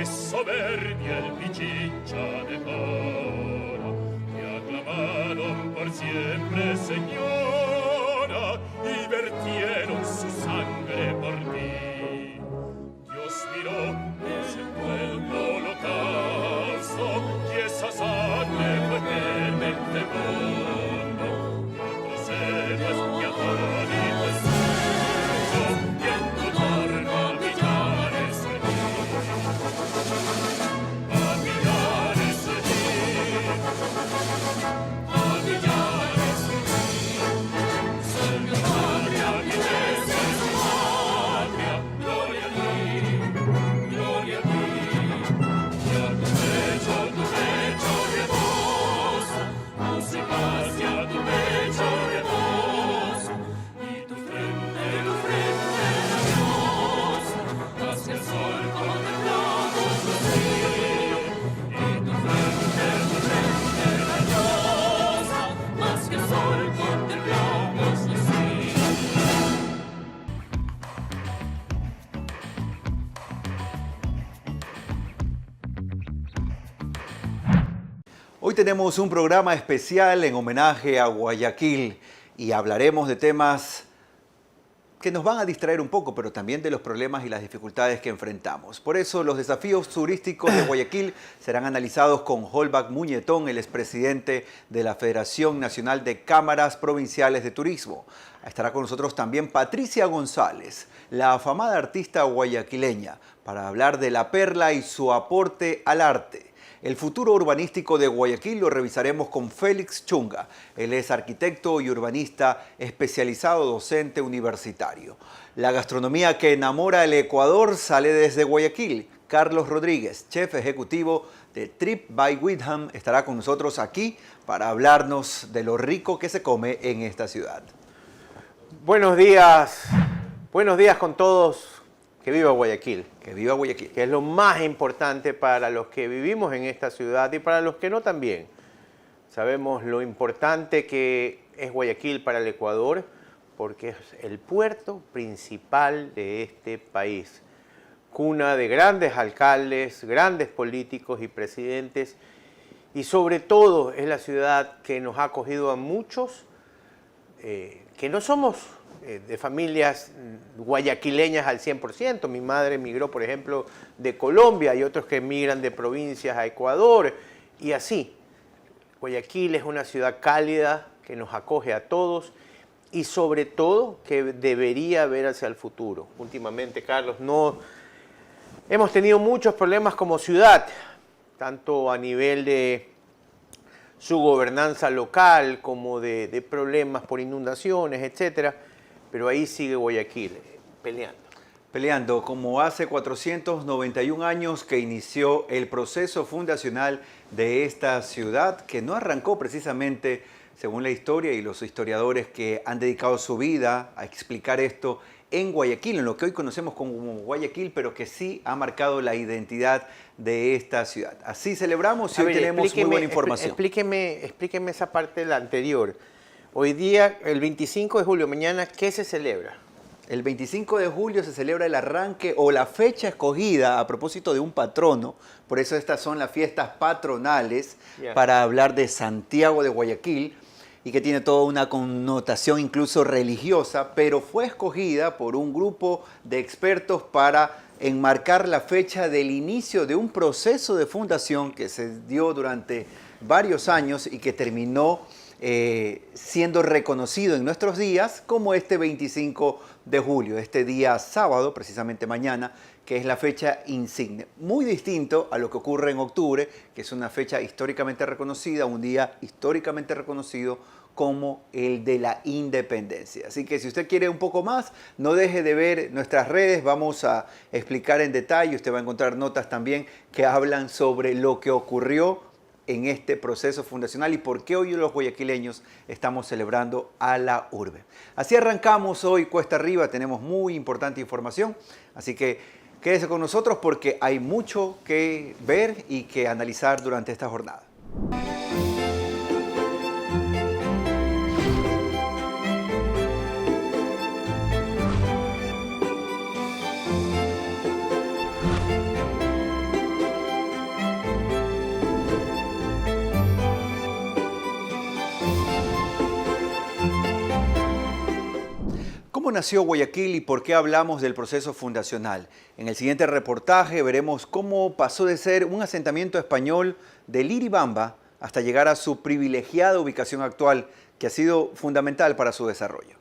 soberbia el Pichincha decora, te aclamaron por siempre señora y vertieron su sangre por ti. Dios miró ese pueblo holocausto y esa sangre fue eternamente mundo. Y otros héroes que adoran y y en tu torno a millares a millares a millares Salve patria, belleza es tu patria, gloria a ti, gloria a ti. Y a tu pecho rebosa, música hacia tu pecho rebosa, y tu frente rabiosa, hacia el sol contemplamos los ríos, y tu frente rabiosa, más que el sol contemplamos los ríos. Hoy tenemos un programa especial en homenaje a Guayaquil y hablaremos de temas que nos van a distraer un poco, pero también de los problemas y las dificultades que enfrentamos. Por eso los desafíos turísticos de Guayaquil serán analizados con Holbach Muñetón, el expresidente de la Federación Nacional de Cámaras Provinciales de Turismo. Estará con nosotros también Patricia González, la afamada artista guayaquileña, para hablar de la perla y su aporte al arte. El futuro urbanístico de Guayaquil lo revisaremos con Félix Chunga. Él es arquitecto y urbanista especializado docente universitario. La gastronomía que enamora el Ecuador sale desde Guayaquil. Carlos Rodríguez, chef ejecutivo de Trip by Witham, estará con nosotros aquí para hablarnos de lo rico que se come en esta ciudad. Buenos días con todos. Que viva Guayaquil. Que viva Guayaquil. Que es lo más importante para los que vivimos en esta ciudad y para los que no también. Sabemos lo importante que es Guayaquil para el Ecuador porque es el puerto principal de este país. Cuna de grandes alcaldes, grandes políticos y presidentes y sobre todo es la ciudad que nos ha acogido a muchos que no somos de familias guayaquileñas al 100%. Mi madre emigró, por ejemplo, de Colombia y otros que emigran de provincias a Ecuador y así. Guayaquil es una ciudad cálida que nos acoge a todos y sobre todo que debería ver hacia el futuro. Últimamente, Carlos, hemos tenido muchos problemas como ciudad, tanto a nivel de su gobernanza local como de problemas por inundaciones, etcétera. Pero ahí sigue Guayaquil, peleando. Peleando, como hace 491 años que inició el proceso fundacional de esta ciudad, que no arrancó precisamente, según la historia y los historiadores que han dedicado su vida a explicar esto, en Guayaquil, en lo que hoy conocemos como Guayaquil, pero que sí ha marcado la identidad de esta ciudad. Así celebramos y hoy tenemos muy buena información. Explíqueme esa parte de la anterior. Hoy día, el 25 de julio, mañana, ¿qué se celebra? El 25 de julio se celebra el arranque o la fecha escogida a propósito de un patrono. Por eso estas son las fiestas patronales para hablar de Santiago de Guayaquil y que tiene toda una connotación incluso religiosa, pero fue escogida por un grupo de expertos para enmarcar la fecha del inicio de un proceso de fundación que se dio durante varios años y que terminó siendo reconocido en nuestros días como este 25 de julio, este día sábado, precisamente mañana, que es la fecha insigne. Muy distinto a lo que ocurre en octubre, que es una fecha históricamente reconocida, un día históricamente reconocido como el de la independencia. Así que si usted quiere un poco más, no deje de ver nuestras redes, vamos a explicar en detalle, usted va a encontrar notas también que hablan sobre lo que ocurrió en este proceso fundacional y por qué hoy los guayaquileños estamos celebrando a la urbe. Así arrancamos hoy Cuesta Arriba, tenemos muy importante información, así que quédese con nosotros porque hay mucho que ver y que analizar durante esta jornada. ¿Cómo nació Guayaquil y por qué hablamos del proceso fundacional? En el siguiente reportaje veremos cómo pasó de ser un asentamiento español de Liribamba hasta llegar a su privilegiada ubicación actual, que ha sido fundamental para su desarrollo.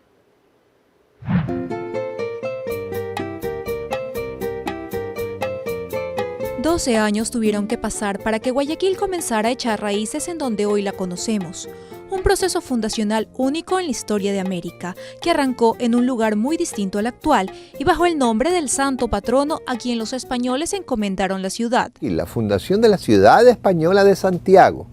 Doce años tuvieron que pasar para que Guayaquil comenzara a echar raíces en donde hoy la conocemos. Un proceso fundacional único en la historia de América, que arrancó en un lugar muy distinto al actual y bajo el nombre del santo patrono a quien los españoles encomendaron la ciudad. Y la fundación de la ciudad española de Santiago,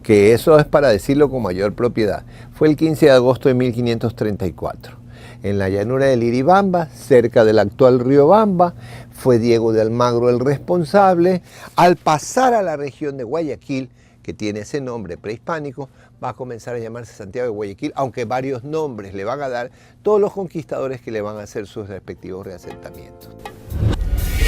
que eso es para decirlo con mayor propiedad, fue el 15 de agosto de 1534. En la llanura de Liribamba, cerca del actual río Bamba, fue Diego de Almagro el responsable. Al pasar a la región de Guayaquil, que tiene ese nombre prehispánico, va a comenzar a llamarse Santiago de Guayaquil, aunque varios nombres le van a dar todos los conquistadores que le van a hacer sus respectivos reasentamientos.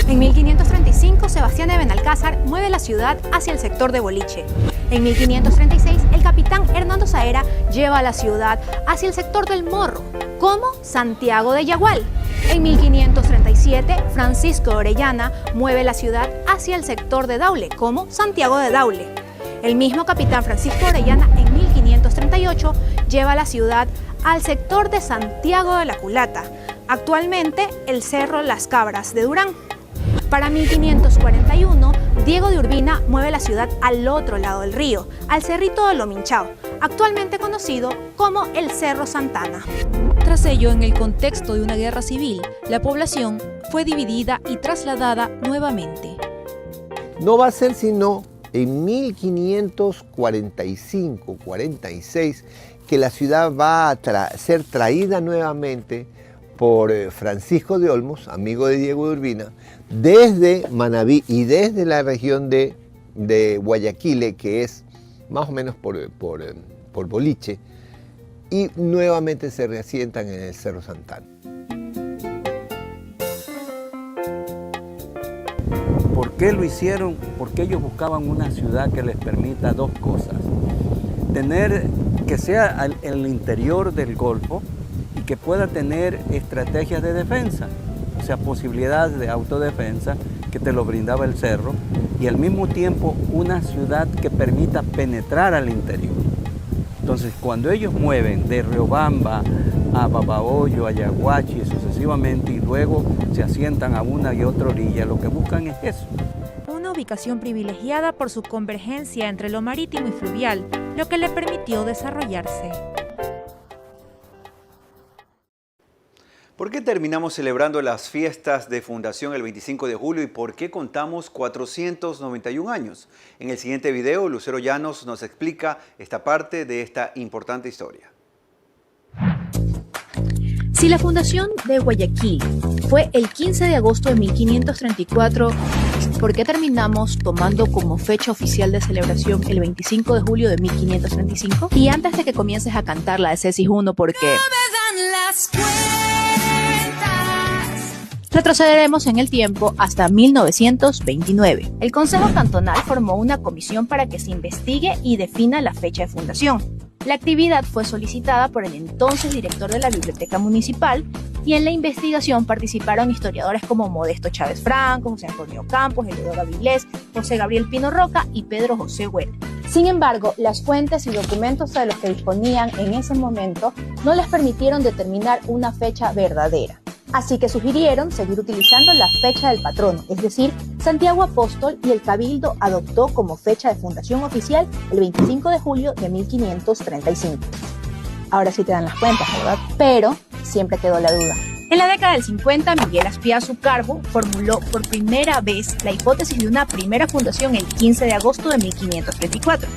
En 1535, Sebastián de Benalcázar mueve la ciudad hacia el sector de Boliche. En 1536, el capitán Hernando Saera lleva la ciudad hacia el sector del Morro, como Santiago de Yagual. En 1537, Francisco Orellana mueve la ciudad hacia el sector de Daule, como Santiago de Daule. El mismo capitán Francisco Orellana en 1538 lleva la ciudad al sector de Santiago de la Culata, actualmente el Cerro Las Cabras de Durán. Para 1541, Diego de Urbina mueve la ciudad al otro lado del río, al Cerrito de Lominchao, actualmente conocido como el Cerro Santana. Tras ello, en el contexto de una guerra civil, la población fue dividida y trasladada nuevamente. No va a ser sino en 1545-46 que la ciudad va a ser traída nuevamente por Francisco de Olmos, amigo de Diego de Urbina, desde Manabí y desde la región de Guayaquil, que es más o menos por Boliche, y nuevamente se reasientan en el Cerro Santana. ¿Por qué lo hicieron? Porque ellos buscaban una ciudad que les permita dos cosas. Que sea en el interior del Golfo y que pueda tener estrategias de defensa, o sea, posibilidades de autodefensa que te lo brindaba el cerro, y al mismo tiempo una ciudad que permita penetrar al interior. Entonces, cuando ellos mueven de Riobamba a Babahoyo, a Yaguachi, sucesivamente, y luego se asientan a una y otra orilla, lo que buscan es eso. Una ubicación privilegiada por su convergencia entre lo marítimo y fluvial, lo que le permitió desarrollarse. ¿Por qué terminamos celebrando las fiestas de fundación el 25 de julio y por qué contamos 491 años? En el siguiente video, Lucero Llanos nos explica esta parte de esta importante historia. Si la fundación de Guayaquil fue el 15 de agosto de 1534, ¿por qué terminamos tomando como fecha oficial de celebración el 25 de julio de 1535? Y antes de que comiences a cantar la de Cesis 1, porque retrocederemos en el tiempo hasta 1929. El Consejo Cantonal formó una comisión para que se investigue y defina la fecha de fundación. La actividad fue solicitada por el entonces director de la Biblioteca Municipal y en la investigación participaron historiadores como Modesto Chávez Franco, José Antonio Campos, Eleodoro Avilés, José Gabriel Pino Roca y Pedro José Güell. Sin embargo, las fuentes y documentos de los que disponían en ese momento no les permitieron determinar una fecha verdadera. Así que sugirieron seguir utilizando la fecha del patrono, es decir, Santiago Apóstol, y el Cabildo adoptó como fecha de fundación oficial el 25 de julio de 1535. Ahora sí te dan las cuentas, ¿verdad? Pero siempre quedó la duda. En la década del 50, Miguel Aspiazu Carbo formuló por primera vez la hipótesis de una primera fundación el 15 de agosto de 1534.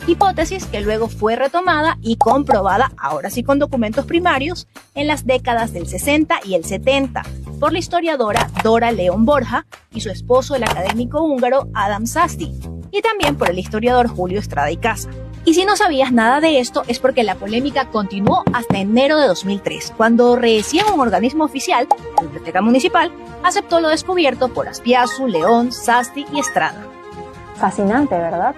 Hipótesis que luego fue retomada y comprobada, ahora sí con documentos primarios, en las décadas del 60 y el 70, por la historiadora Dora León Borja y su esposo, el académico húngaro Adam Sasti, y también por el historiador Julio Estrada y Casa. Y si no sabías nada de esto, es porque la polémica continuó hasta enero de 2003, cuando recién un organismo oficial, la Biblioteca Municipal, aceptó lo descubierto por Aspiazu, León, Sasti y Estrada. Fascinante, ¿verdad?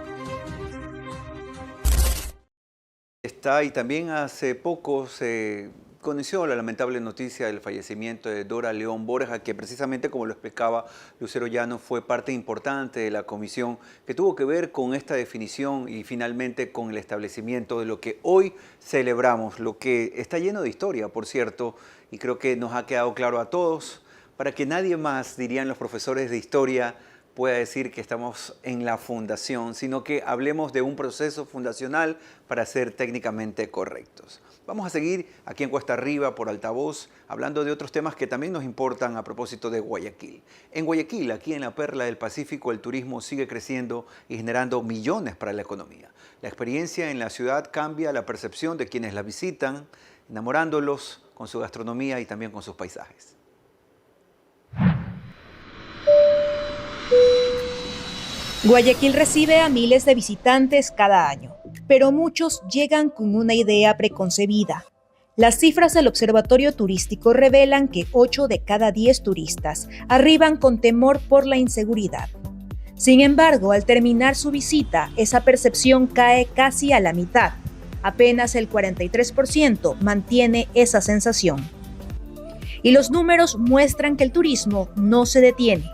Y también hace poco se conoció la lamentable noticia del fallecimiento de Dora León Borja, que precisamente, como lo explicaba Lucero Llano, fue parte importante de la comisión que tuvo que ver con esta definición y finalmente con el establecimiento de lo que hoy celebramos, lo que está lleno de historia, por cierto, y creo que nos ha quedado claro a todos, para que nadie más, dirían los profesores de historia, pueda decir que estamos en la fundación, sino que hablemos de un proceso fundacional para ser técnicamente correctos. Vamos a seguir aquí en Cuesta Arriba por Altavoz, hablando de otros temas que también nos importan a propósito de Guayaquil. En Guayaquil, aquí en la Perla del Pacífico, el turismo sigue creciendo y generando millones para la economía. La experiencia en la ciudad cambia la percepción de quienes la visitan, enamorándolos con su gastronomía y también con sus paisajes. Guayaquil recibe a miles de visitantes cada año, pero muchos llegan con una idea preconcebida. Las cifras del Observatorio Turístico revelan que 8 de cada 10 turistas arriban con temor por la inseguridad. Sin embargo, al terminar su visita, esa percepción cae casi a la mitad. Apenas el 43% mantiene esa sensación. Y los números muestran que el turismo no se detiene.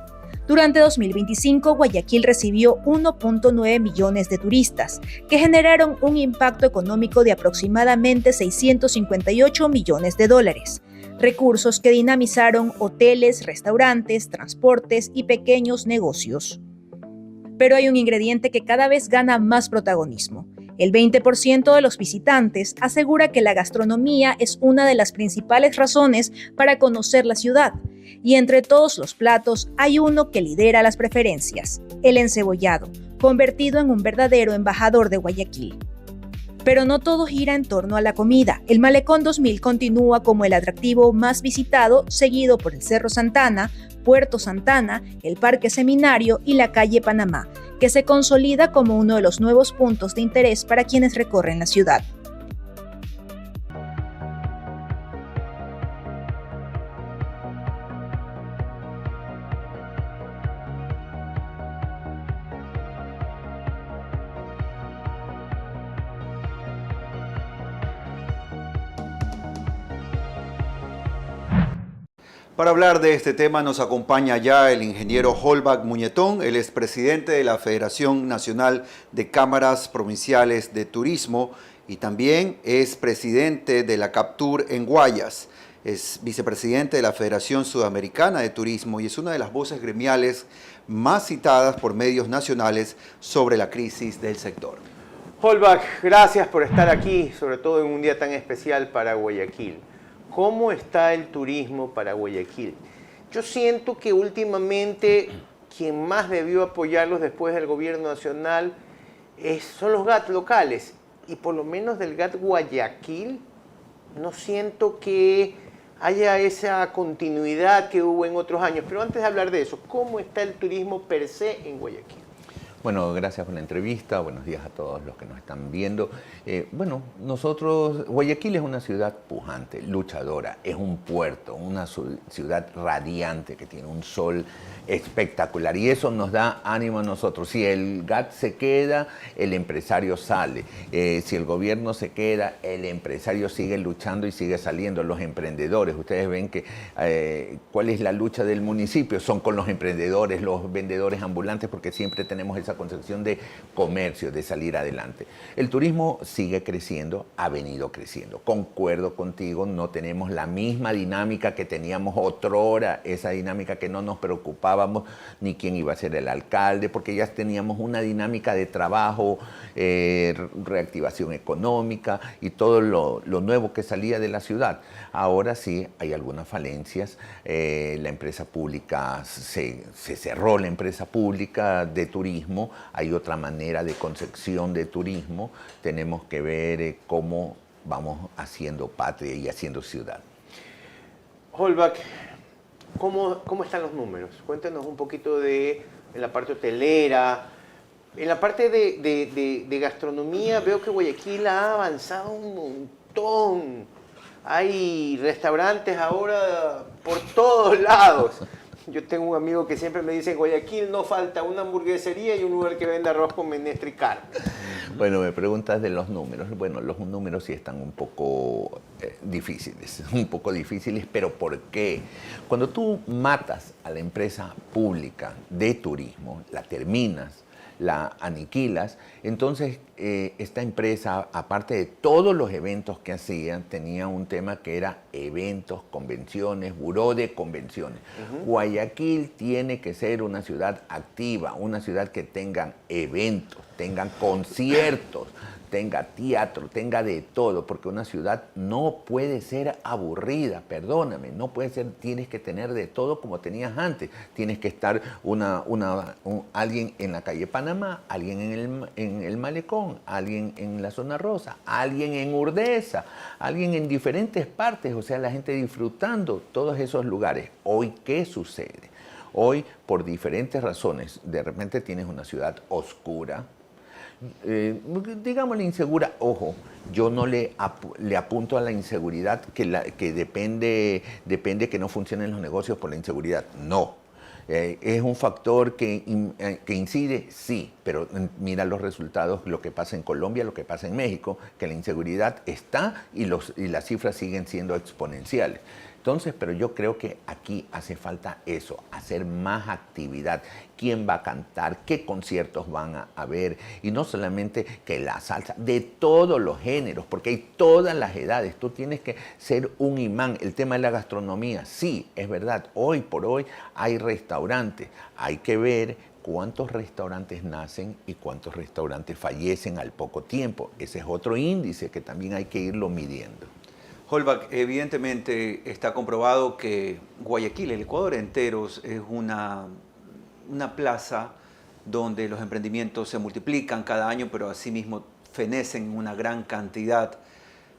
Durante 2025, Guayaquil recibió 1.9 millones de turistas, que generaron un impacto económico de aproximadamente 658 millones de dólares, recursos que dinamizaron hoteles, restaurantes, transportes y pequeños negocios. Pero hay un ingrediente que cada vez gana más protagonismo. El 20% de los visitantes asegura que la gastronomía es una de las principales razones para conocer la ciudad. Y entre todos los platos hay uno que lidera las preferencias, el encebollado, convertido en un verdadero embajador de Guayaquil. Pero no todo gira en torno a la comida. El Malecón 2000 continúa como el atractivo más visitado, seguido por el Cerro Santana, Puerto Santana, el Parque Seminario y la calle Panamá, que se consolida como uno de los nuevos puntos de interés para quienes recorren la ciudad. Para hablar de este tema nos acompaña ya el ingeniero Holbach Muñetón, él es presidente de la Federación Nacional de Cámaras Provinciales de Turismo y también es presidente de la Captur en Guayas, es vicepresidente de la Federación Sudamericana de Turismo y es una de las voces gremiales más citadas por medios nacionales sobre la crisis del sector. Holbach, gracias por estar aquí, sobre todo en un día tan especial para Guayaquil. ¿Cómo está el turismo para Guayaquil? Yo siento que últimamente quien más debió apoyarlos después del gobierno nacional son los GAT locales. Y por lo menos del GAT Guayaquil no siento que haya esa continuidad que hubo en otros años. Pero antes de hablar de eso, ¿cómo está el turismo per se en Guayaquil? Bueno, gracias por la entrevista. Buenos días a todos los que nos están viendo. Guayaquil es una ciudad pujante, luchadora, es un puerto, una ciudad radiante que tiene un sol espectacular y eso nos da ánimo a nosotros. Si el GAT se queda, el empresario sale. Si el gobierno se queda, el empresario sigue luchando y sigue saliendo. Los emprendedores, ustedes ven que ¿cuál es la lucha del municipio? Son con los emprendedores, los vendedores ambulantes, porque siempre tenemos esa concepción de comercio, de salir adelante. El turismo sigue creciendo, ha venido creciendo. Concuerdo contigo, no tenemos la misma dinámica que teníamos otrora, esa dinámica que no nos preocupábamos ni quién iba a ser el alcalde, porque ya teníamos una dinámica de trabajo, reactivación económica y todo lo nuevo que salía de la ciudad. Ahora sí hay algunas falencias. La empresa pública, se cerró la empresa pública de turismo. Hay otra manera de concepción de turismo. Tenemos que ver cómo vamos haciendo patria y haciendo ciudad. Holbach, ¿cómo están los números? Cuéntanos un poquito en la parte hotelera. En la parte de gastronomía veo que Guayaquil ha avanzado un montón. Hay restaurantes ahora por todos lados. Yo tengo un amigo que siempre me dice, en Guayaquil no falta una hamburguesería y un lugar que vende arroz con menestra y carne. Bueno, me preguntas de los números. Bueno, los números sí están un poco difíciles, pero ¿por qué? Cuando tú matas a la empresa pública de turismo, la terminas, la aniquilas, entonces esta empresa, aparte de todos los eventos que hacían, tenía un tema que era eventos, convenciones, buró de convenciones. Guayaquil tiene que ser una ciudad activa, una ciudad que tenga eventos, tenga conciertos, tenga teatro, tenga de todo, porque una ciudad no puede ser aburrida, perdóname, no puede ser, tienes que tener de todo como tenías antes. Tienes que estar alguien en la calle Panamá, alguien en el Malecón, alguien en la Zona Rosa, alguien en Urdesa, alguien en diferentes partes, o sea, la gente disfrutando todos esos lugares. Hoy, ¿qué sucede? Hoy, por diferentes razones, de repente tienes una ciudad oscura, digámosle insegura. Ojo, yo no le apunto a la inseguridad que depende que no funcionen los negocios por la inseguridad. No. ¿Es un factor que incide? Sí, pero mira los resultados, lo que pasa en Colombia, lo que pasa en México, que la inseguridad está y las cifras siguen siendo exponenciales. Entonces, pero yo creo que aquí hace falta eso, hacer más actividad. ¿Quién va a cantar? ¿Qué conciertos van a haber? Y no solamente que la salsa, de todos los géneros, porque hay todas las edades. Tú tienes que ser un imán. El tema de la gastronomía, sí, es verdad. Hoy por hoy hay restaurantes. Hay que ver cuántos restaurantes nacen y cuántos restaurantes fallecen al poco tiempo. Ese es otro índice que también hay que irlo midiendo. Holbach, evidentemente está comprobado que Guayaquil, el Ecuador entero, es una plaza donde los emprendimientos se multiplican cada año, pero asimismo fenecen en una gran cantidad.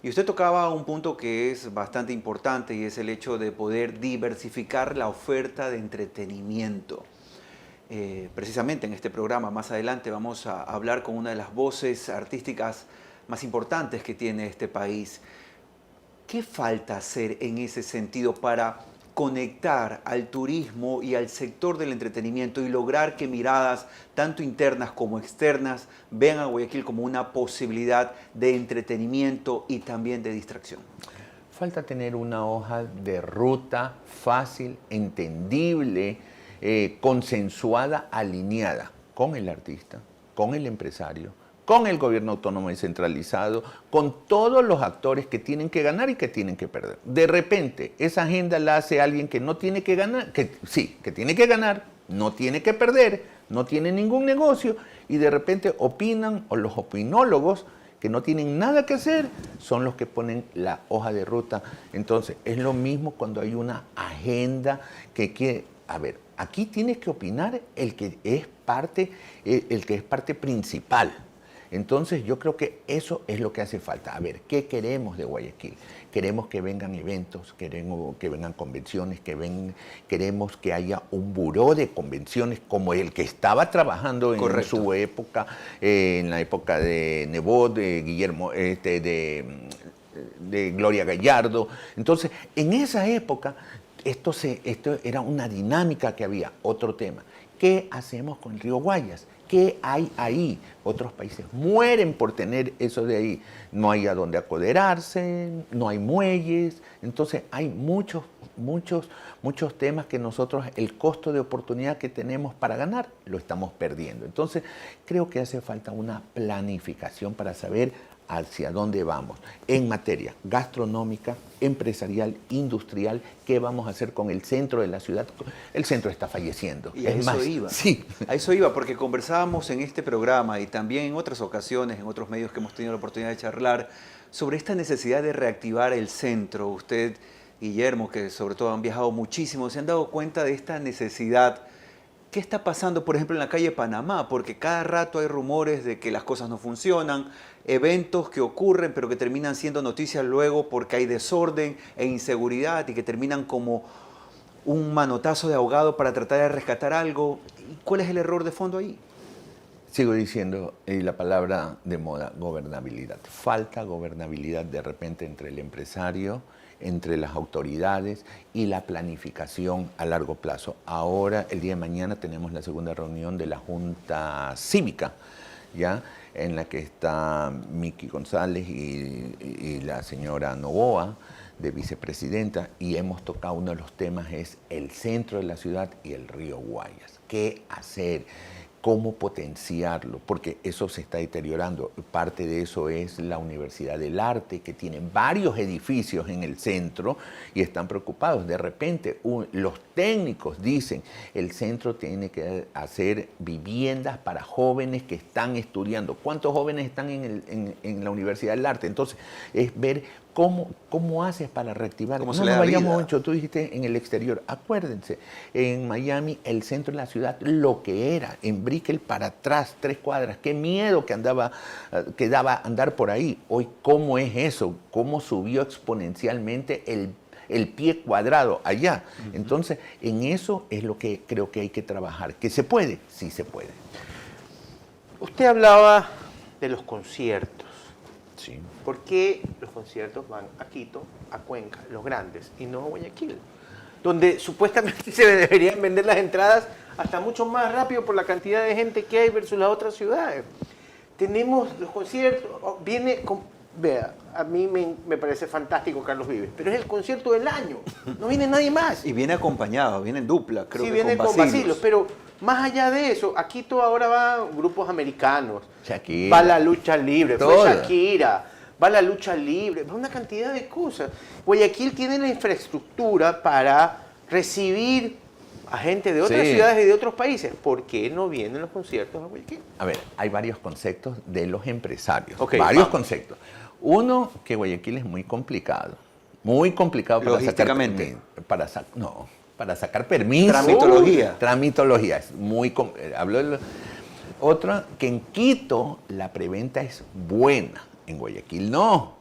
Y usted tocaba un punto que es bastante importante y es el hecho de poder diversificar la oferta de entretenimiento. Precisamente en este programa, más adelante, vamos a hablar con una de las voces artísticas más importantes que tiene este país. ¿Qué falta hacer en ese sentido para conectar al turismo y al sector del entretenimiento y lograr que miradas tanto internas como externas vean a Guayaquil como una posibilidad de entretenimiento y también de distracción? Falta tener una hoja de ruta fácil, entendible, consensuada, alineada con el artista, con el empresario, con el gobierno autónomo descentralizado, con todos los actores que tienen que ganar y que tienen que perder. De repente, esa agenda la hace alguien que no tiene que ganar, que tiene que ganar, no tiene que perder, no tiene ningún negocio, y de repente opinan, o los opinólogos, que no tienen nada que hacer, son los que ponen la hoja de ruta. Entonces, es lo mismo cuando hay una agenda a ver, aquí tiene que opinar el que es parte principal. Entonces yo creo que eso es lo que hace falta. A ver, ¿qué queremos de Guayaquil? Queremos que vengan eventos, queremos que vengan convenciones, queremos que haya un buró de convenciones como el que estaba trabajando en su época, en la época de Nebot, de Guillermo, de Gloria Gallardo. Entonces, en esa época, esto era una dinámica que había. Otro tema, ¿qué hacemos con el río Guayas? ¿Qué hay ahí? Otros países mueren por tener eso de ahí. No hay a dónde acoderarse, no hay muelles. Entonces hay muchos temas que nosotros, el costo de oportunidad que tenemos para ganar, lo estamos perdiendo. Entonces creo que hace falta una planificación para saber hacia dónde vamos en materia gastronómica, empresarial, industrial. ¿Qué vamos a hacer con el centro de la ciudad? El centro está falleciendo. Y a eso iba. Sí. A eso iba, porque conversábamos en este programa y también en otras ocasiones, en otros medios que hemos tenido la oportunidad de charlar, sobre esta necesidad de reactivar el centro. Usted, Guillermo, que sobre todo han viajado muchísimo, ¿se han dado cuenta de esta necesidad? ¿Qué está pasando, por ejemplo, en la calle Panamá? Porque cada rato hay rumores de que las cosas no funcionan, eventos que ocurren pero que terminan siendo noticias luego porque hay desorden e inseguridad y que terminan como un manotazo de ahogado para tratar de rescatar algo. ¿Y cuál es el error de fondo ahí? Sigo diciendo la palabra de moda, gobernabilidad. Falta gobernabilidad de repente entre el empresario, entre las autoridades y la planificación a largo plazo. Ahora, el día de mañana, tenemos la segunda reunión de la Junta Cívica ¿ya? En la que está Miki González y la señora Novoa, de vicepresidenta, y hemos tocado uno de los temas, es el centro de la ciudad y el río Guayas. ¿Qué hacer? ¿Cómo potenciarlo? Porque eso se está deteriorando. Parte de eso es la Universidad del Arte, que tiene varios edificios en el centro y están preocupados. De repente, los técnicos dicen, el centro tiene que hacer viviendas para jóvenes que están estudiando. ¿Cuántos jóvenes están en la Universidad del Arte? Entonces, es ver ¿cómo haces para reactivar? ¿Cómo no se le nos da vayamos vida? mucho, tú dijiste en el exterior. Acuérdense, en Miami, el centro de la ciudad, lo que era, en Brickell para atrás, 3 cuadras, qué miedo que daba andar por ahí. Hoy, ¿cómo es eso? ¿Cómo subió exponencialmente el pie cuadrado allá? Entonces, en eso es lo que creo que hay que trabajar. ¿Que se puede? Sí se puede. Usted hablaba de los conciertos. Sí. ¿Por qué los conciertos van a Quito, a Cuenca, los grandes, y no a Guayaquil? Donde supuestamente se deberían vender las entradas hasta mucho más rápido por la cantidad de gente que hay versus las otras ciudades. Tenemos los conciertos, vea, a mí me parece fantástico Carlos Vives, pero es el concierto del año, no viene nadie más. Y viene acompañado, viene en dupla, creo Sí, que viene con Bacilos. Bacilos, pero más allá de eso, a Quito ahora van grupos americanos, Shakira. va la lucha libre, fue Toda. Shakira, va la lucha libre, va una cantidad de cosas. Guayaquil tiene la infraestructura para recibir a gente de otras Sí. ciudades y de otros países. ¿Por qué no vienen los conciertos a Guayaquil? A ver, hay varios conceptos de los empresarios. Ok, varios vamos. conceptos. Uno, que Guayaquil es muy complicado. Muy complicado para sacar Logísticamente. para sacar permiso. Tramitología. Tramitología. Es muy hablo de otra, que en Quito la preventa es buena. En Guayaquil no.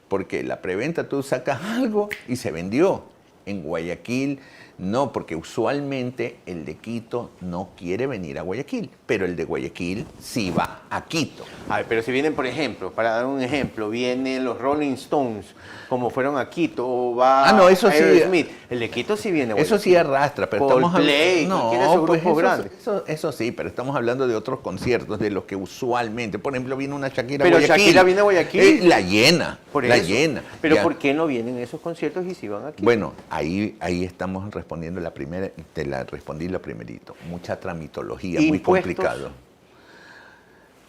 Porque la preventa tú sacas algo y se vendió. En Guayaquil no, porque usualmente el de Quito no quiere venir a Guayaquil, pero el de Guayaquil sí va a Quito. A ver, pero si vienen, por ejemplo, para dar un ejemplo, vienen los Rolling Stones, como fueron a Quito, o va No, eso sí. Aerosmith. El de Quito sí viene a Eso sí Guayaquil. arrastra, pero Coldplay, estamos cualquiera de esos grupos grandes. Eso sí, pero estamos hablando de otros conciertos, de los que usualmente, por ejemplo, viene una Shakira Pero a Guayaquil. Shakira viene a Guayaquil. La llena, Por la eso. llena. Pero Ya. ¿por qué no vienen esos conciertos y si van aquí? Bueno, ahí estamos respondiendo respondí lo primerito. Mucha tramitología, muy ¿Impuestos? complicado.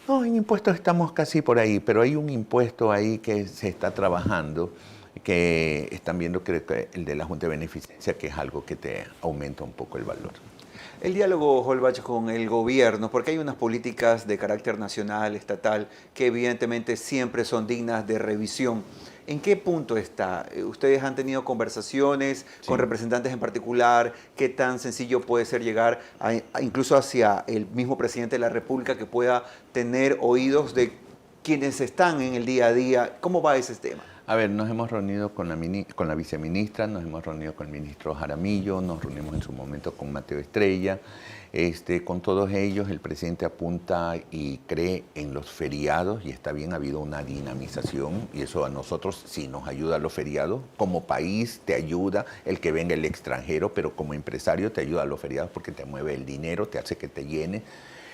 No, en impuestos estamos casi por ahí, pero hay un impuesto ahí que se está trabajando, que están viendo, creo que el de la Junta de Beneficencia, que es algo que te aumenta un poco el valor. El diálogo, Holbach, con el gobierno, porque hay unas políticas de carácter nacional, estatal, que evidentemente siempre son dignas de revisión. ¿En qué punto está? ¿Ustedes han tenido conversaciones con representantes en particular? ¿Qué tan sencillo puede ser llegar incluso hacia el mismo presidente de la República que pueda tener oídos de quienes están en el día a día? ¿Cómo va ese tema? A ver, nos hemos reunido con la viceministra, nos hemos reunido con el ministro Jaramillo, nos reunimos en su momento con Mateo Estrella. Con todos ellos el presidente apunta y cree en los feriados y está bien, ha habido una dinamización y eso a nosotros sí nos ayuda a los feriados. Como país te ayuda el que venga el extranjero, pero como empresario te ayuda a los feriados porque te mueve el dinero, te hace que te llene.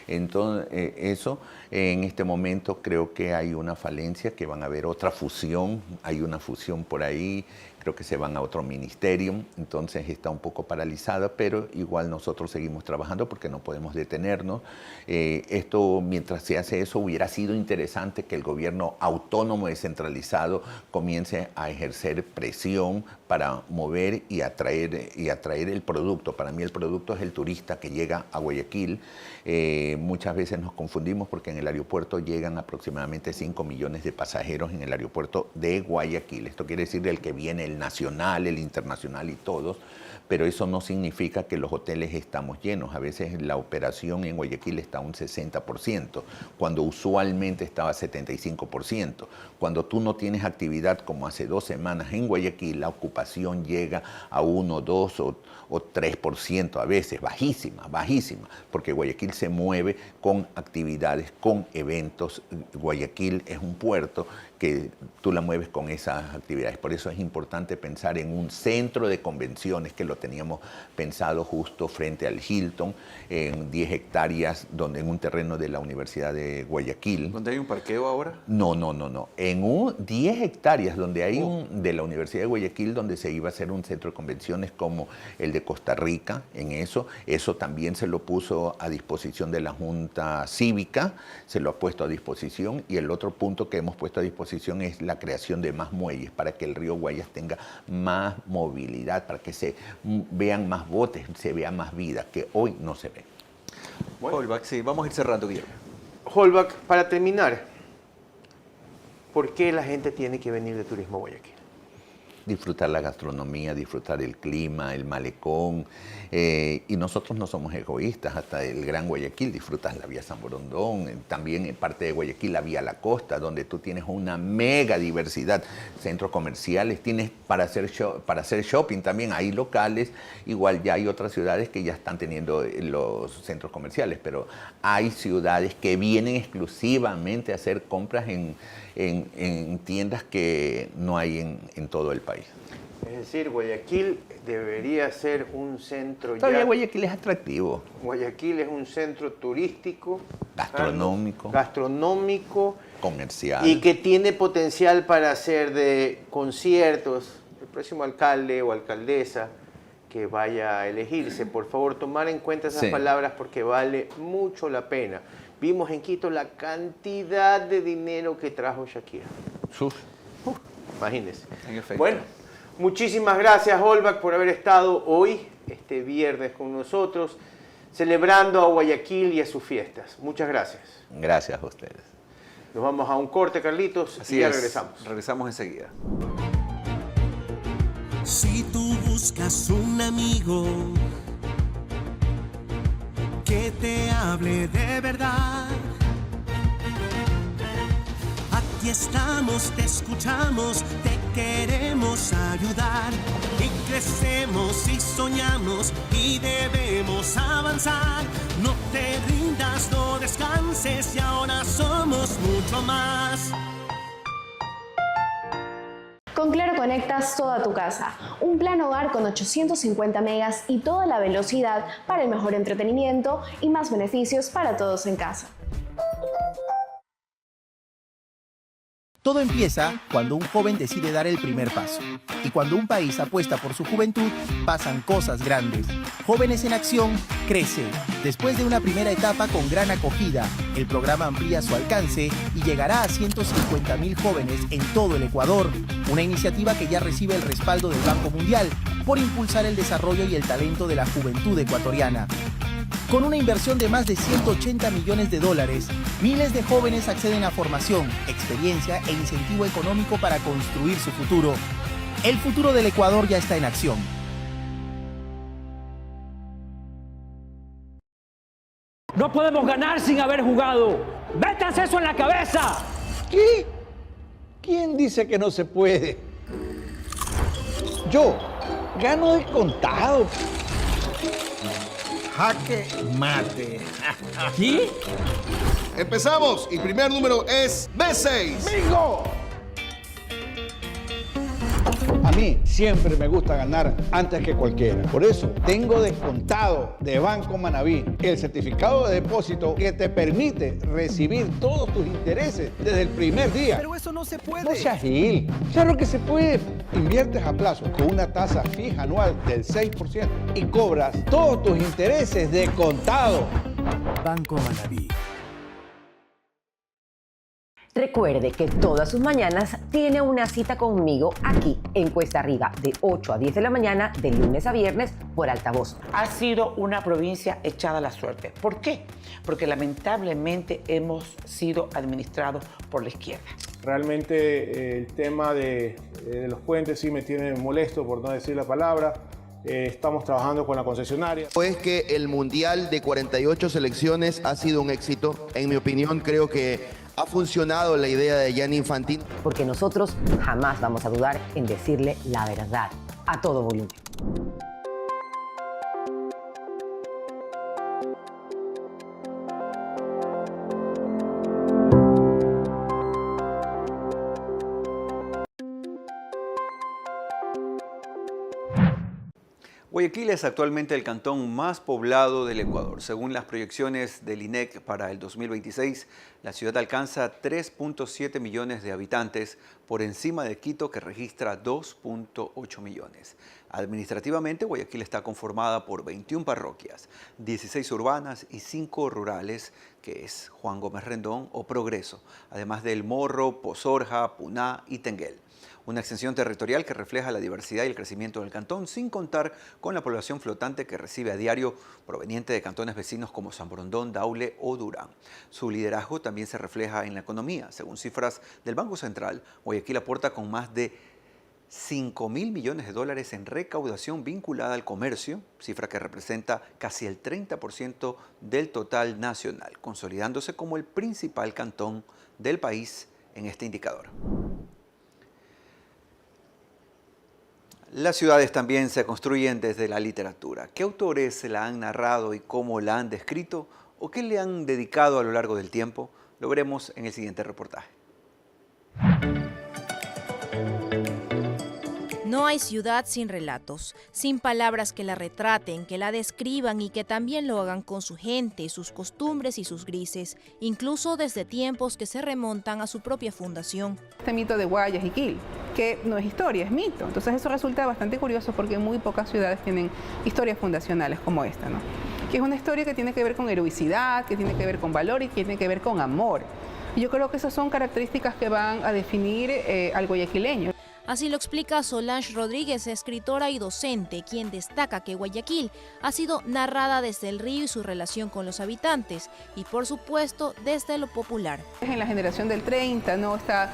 Entonces, eso, en este momento creo que hay una falencia, que van a haber otra fusión, hay una fusión por ahí, creo que se van a otro ministerio, entonces está un poco paralizada, pero igual nosotros seguimos trabajando porque no podemos detenernos. Esto, mientras se hace eso, hubiera sido interesante que el gobierno autónomo descentralizado comience a ejercer presión para mover y atraer el producto. Para mí el producto es el turista que llega a Guayaquil. Muchas veces nos confundimos porque en el aeropuerto llegan aproximadamente 5 millones de pasajeros en el aeropuerto de Guayaquil. Esto quiere decir el que viene el nacional, el internacional y todos, pero eso no significa que los hoteles estamos llenos. A veces la operación en Guayaquil está a un 60%, cuando usualmente estaba a 75%. Cuando tú no tienes actividad como hace 2 semanas en Guayaquil, la ocupación llega a 1, 2 o 3% a veces, bajísima, porque Guayaquil se mueve con actividades, con eventos. Guayaquil es un puerto que tú la mueves con esas actividades. Por eso es importante pensar en un centro de convenciones, que lo teníamos pensado justo frente al Hilton, en 10 hectáreas, en un terreno de la Universidad de Guayaquil. ¿Dónde hay un parqueo ahora? No. En 10 hectáreas donde hay de la Universidad de Guayaquil, donde se iba a hacer un centro de convenciones como el de Costa Rica, eso también se lo puso a disposición de la Junta Cívica, se lo ha puesto a disposición, y el otro punto que hemos puesto a disposición es la creación de más muelles para que el río Guayas tenga más movilidad, para que se vean más botes, se vea más vida, que hoy no se ve. Holbach, sí, vamos a ir cerrando, Guillermo. Holbach, para terminar, ¿por qué la gente tiene que venir de turismo a Guayaquil? Disfrutar la gastronomía, disfrutar el clima, el malecón. Y nosotros no somos egoístas, hasta el Gran Guayaquil disfrutas la vía San Borondón, también en parte de Guayaquil la vía La Costa, donde tú tienes una mega diversidad, centros comerciales, tienes para hacer shopping también, hay locales, igual ya hay otras ciudades que ya están teniendo los centros comerciales, pero hay ciudades que vienen exclusivamente a hacer compras en tiendas que no hay en todo el país. Es decir, Guayaquil debería ser un centro Todavía Guayaquil es atractivo. Guayaquil es un centro turístico, gastronómico, comercial. Y que tiene potencial para hacer de conciertos. El próximo alcalde o alcaldesa que vaya a elegirse, por favor, tomar en cuenta esas palabras, porque vale mucho la pena. Vimos en Quito la cantidad de dinero que trajo Shakira. Imagínense. En efecto. Bueno, muchísimas gracias, Holbach, por haber estado hoy, este viernes, con nosotros, celebrando a Guayaquil y a sus fiestas. Muchas gracias. Gracias a ustedes. Nos vamos a un corte, Carlitos, y ya regresamos. Regresamos enseguida. Si tú buscas un amigo que te hable de verdad, aquí estamos, te escuchamos, te queremos ayudar. Y crecemos y soñamos y debemos avanzar. No te rindas, no descanses, y ahora somos mucho más. Con Claro conectas toda tu casa. Un plan hogar con 850 megas y toda la velocidad para el mejor entretenimiento y más beneficios para todos en casa. Todo empieza cuando un joven decide dar el primer paso. Y cuando un país apuesta por su juventud, pasan cosas grandes. Jóvenes en Acción crece. Después de una primera etapa con gran acogida, el programa amplía su alcance y llegará a 150.000 jóvenes en todo el Ecuador. Una iniciativa que ya recibe el respaldo del Banco Mundial por impulsar el desarrollo y el talento de la juventud ecuatoriana. Con una inversión de más de $180 millones, miles de jóvenes acceden a formación, experiencia e incentivo económico para construir su futuro. El futuro del Ecuador ya está en acción. No podemos ganar sin haber jugado. ¡Métanse eso en la cabeza! ¿Qué? ¿Quién dice que no se puede? Yo gano de contado. Jaque mate. ¿Qué? Empezamos. El primer número es B6. ¡Bingo! A mí siempre me gusta ganar antes que cualquiera. Por eso tengo Descontado de Banco Manaví, el certificado de depósito que te permite recibir todos tus intereses desde el primer día. Pero eso no se puede. No seas gil. Claro que se puede. Inviertes a plazo con una tasa fija anual del 6% y cobras todos tus intereses de contado. Banco Manaví. Recuerde que todas sus mañanas tiene una cita conmigo aquí en Cuesta Arriba de 8 a 10 de la mañana de lunes a viernes por altavoz. Ha sido una provincia echada a la suerte. ¿Por qué? Porque lamentablemente hemos sido administrados por la izquierda. Realmente el tema de los puentes sí me tiene molesto, por no decir la palabra. Estamos trabajando con la concesionaria. Es que el Mundial de 48 selecciones ha sido un éxito. En mi opinión, creo que ha funcionado la idea de Gianni Infantino. Porque nosotros jamás vamos a dudar en decirle la verdad a todo volumen. Guayaquil es actualmente el cantón más poblado del Ecuador. Según las proyecciones del INEC para el 2026, la ciudad alcanza 3.7 millones de habitantes, por encima de Quito, que registra 2.8 millones. Administrativamente, Guayaquil está conformada por 21 parroquias, 16 urbanas y 5 rurales, que es Juan Gómez Rendón o Progreso, además del Morro, Pozorja, Puná y Tenguel. Una extensión territorial que refleja la diversidad y el crecimiento del cantón, sin contar con la población flotante que recibe a diario proveniente de cantones vecinos como San Borondón, Daule o Durán. Su liderazgo también se refleja en la economía. Según cifras del Banco Central, Guayaquil aporta con más de 5.000 millones de dólares en recaudación vinculada al comercio, cifra que representa casi el 30% del total nacional, consolidándose como el principal cantón del país en este indicador. Las ciudades también se construyen desde la literatura. ¿Qué autores la han narrado y cómo la han descrito? ¿O qué le han dedicado a lo largo del tiempo? Lo veremos en el siguiente reportaje. No hay ciudad sin relatos, sin palabras que la retraten, que la describan y que también lo hagan con su gente, sus costumbres y sus grises, incluso desde tiempos que se remontan a su propia fundación. Este mito de Guayaquil, que no es historia, es mito. Entonces eso resulta bastante curioso porque muy pocas ciudades tienen historias fundacionales como esta, ¿no? Que es una historia que tiene que ver con heroicidad, que tiene que ver con valor y que tiene que ver con amor. Y yo creo que esas son características que van a definir al guayaquileño. Así lo explica Solange Rodríguez, escritora y docente, quien destaca que Guayaquil ha sido narrada desde el río y su relación con los habitantes, y por supuesto desde lo popular. En la generación del 30, ¿no? Esta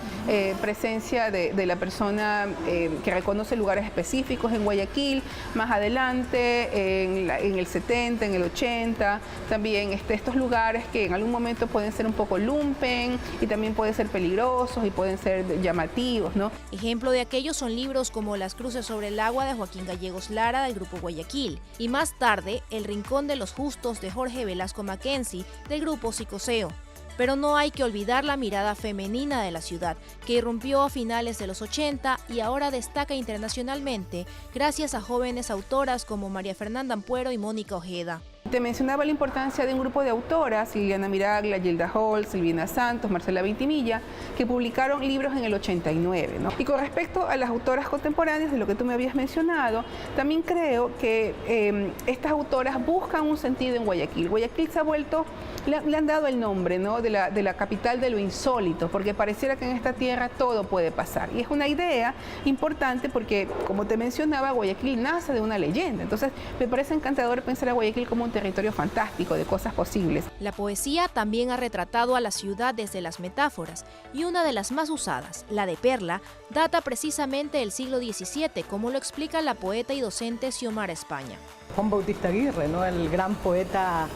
presencia de la persona que reconoce lugares específicos en Guayaquil, más adelante en el 70, en el 80, también estos lugares que en algún momento pueden ser un poco lumpen y también pueden ser peligrosos y pueden ser llamativos, ¿no? Ejemplo de aquellos son libros como Las cruces sobre el agua de Joaquín Gallegos Lara del grupo Guayaquil y más tarde El rincón de los justos de Jorge Velasco Mackenzie del grupo Psicoseo. Pero no hay que olvidar la mirada femenina de la ciudad, que irrumpió a finales de los 80 y ahora destaca internacionalmente gracias a jóvenes autoras como María Fernanda Ampuero y Mónica Ojeda. Te mencionaba la importancia de un grupo de autoras, Liliana Miraglia, Gilda Hall, Silvina Santos, Marcela Vintimilla, que publicaron libros en el 89, ¿no? Y con respecto a las autoras contemporáneas, de lo que tú me habías mencionado, también creo que estas autoras buscan un sentido en Guayaquil. Guayaquil se ha vuelto, le han dado el nombre, ¿no? de la capital de lo insólito, porque pareciera que en esta tierra todo puede pasar. Y es una idea importante porque, como te mencionaba, Guayaquil nace de una leyenda. Entonces, me parece encantador pensar a Guayaquil como un territorio fantástico de cosas posibles. La poesía también ha retratado a la ciudad desde las metáforas, y una de las más usadas, la de Perla, data precisamente del siglo XVII, como lo explica la poeta y docente Xiomara España. Juan Bautista Aguirre, ¿no? El gran poeta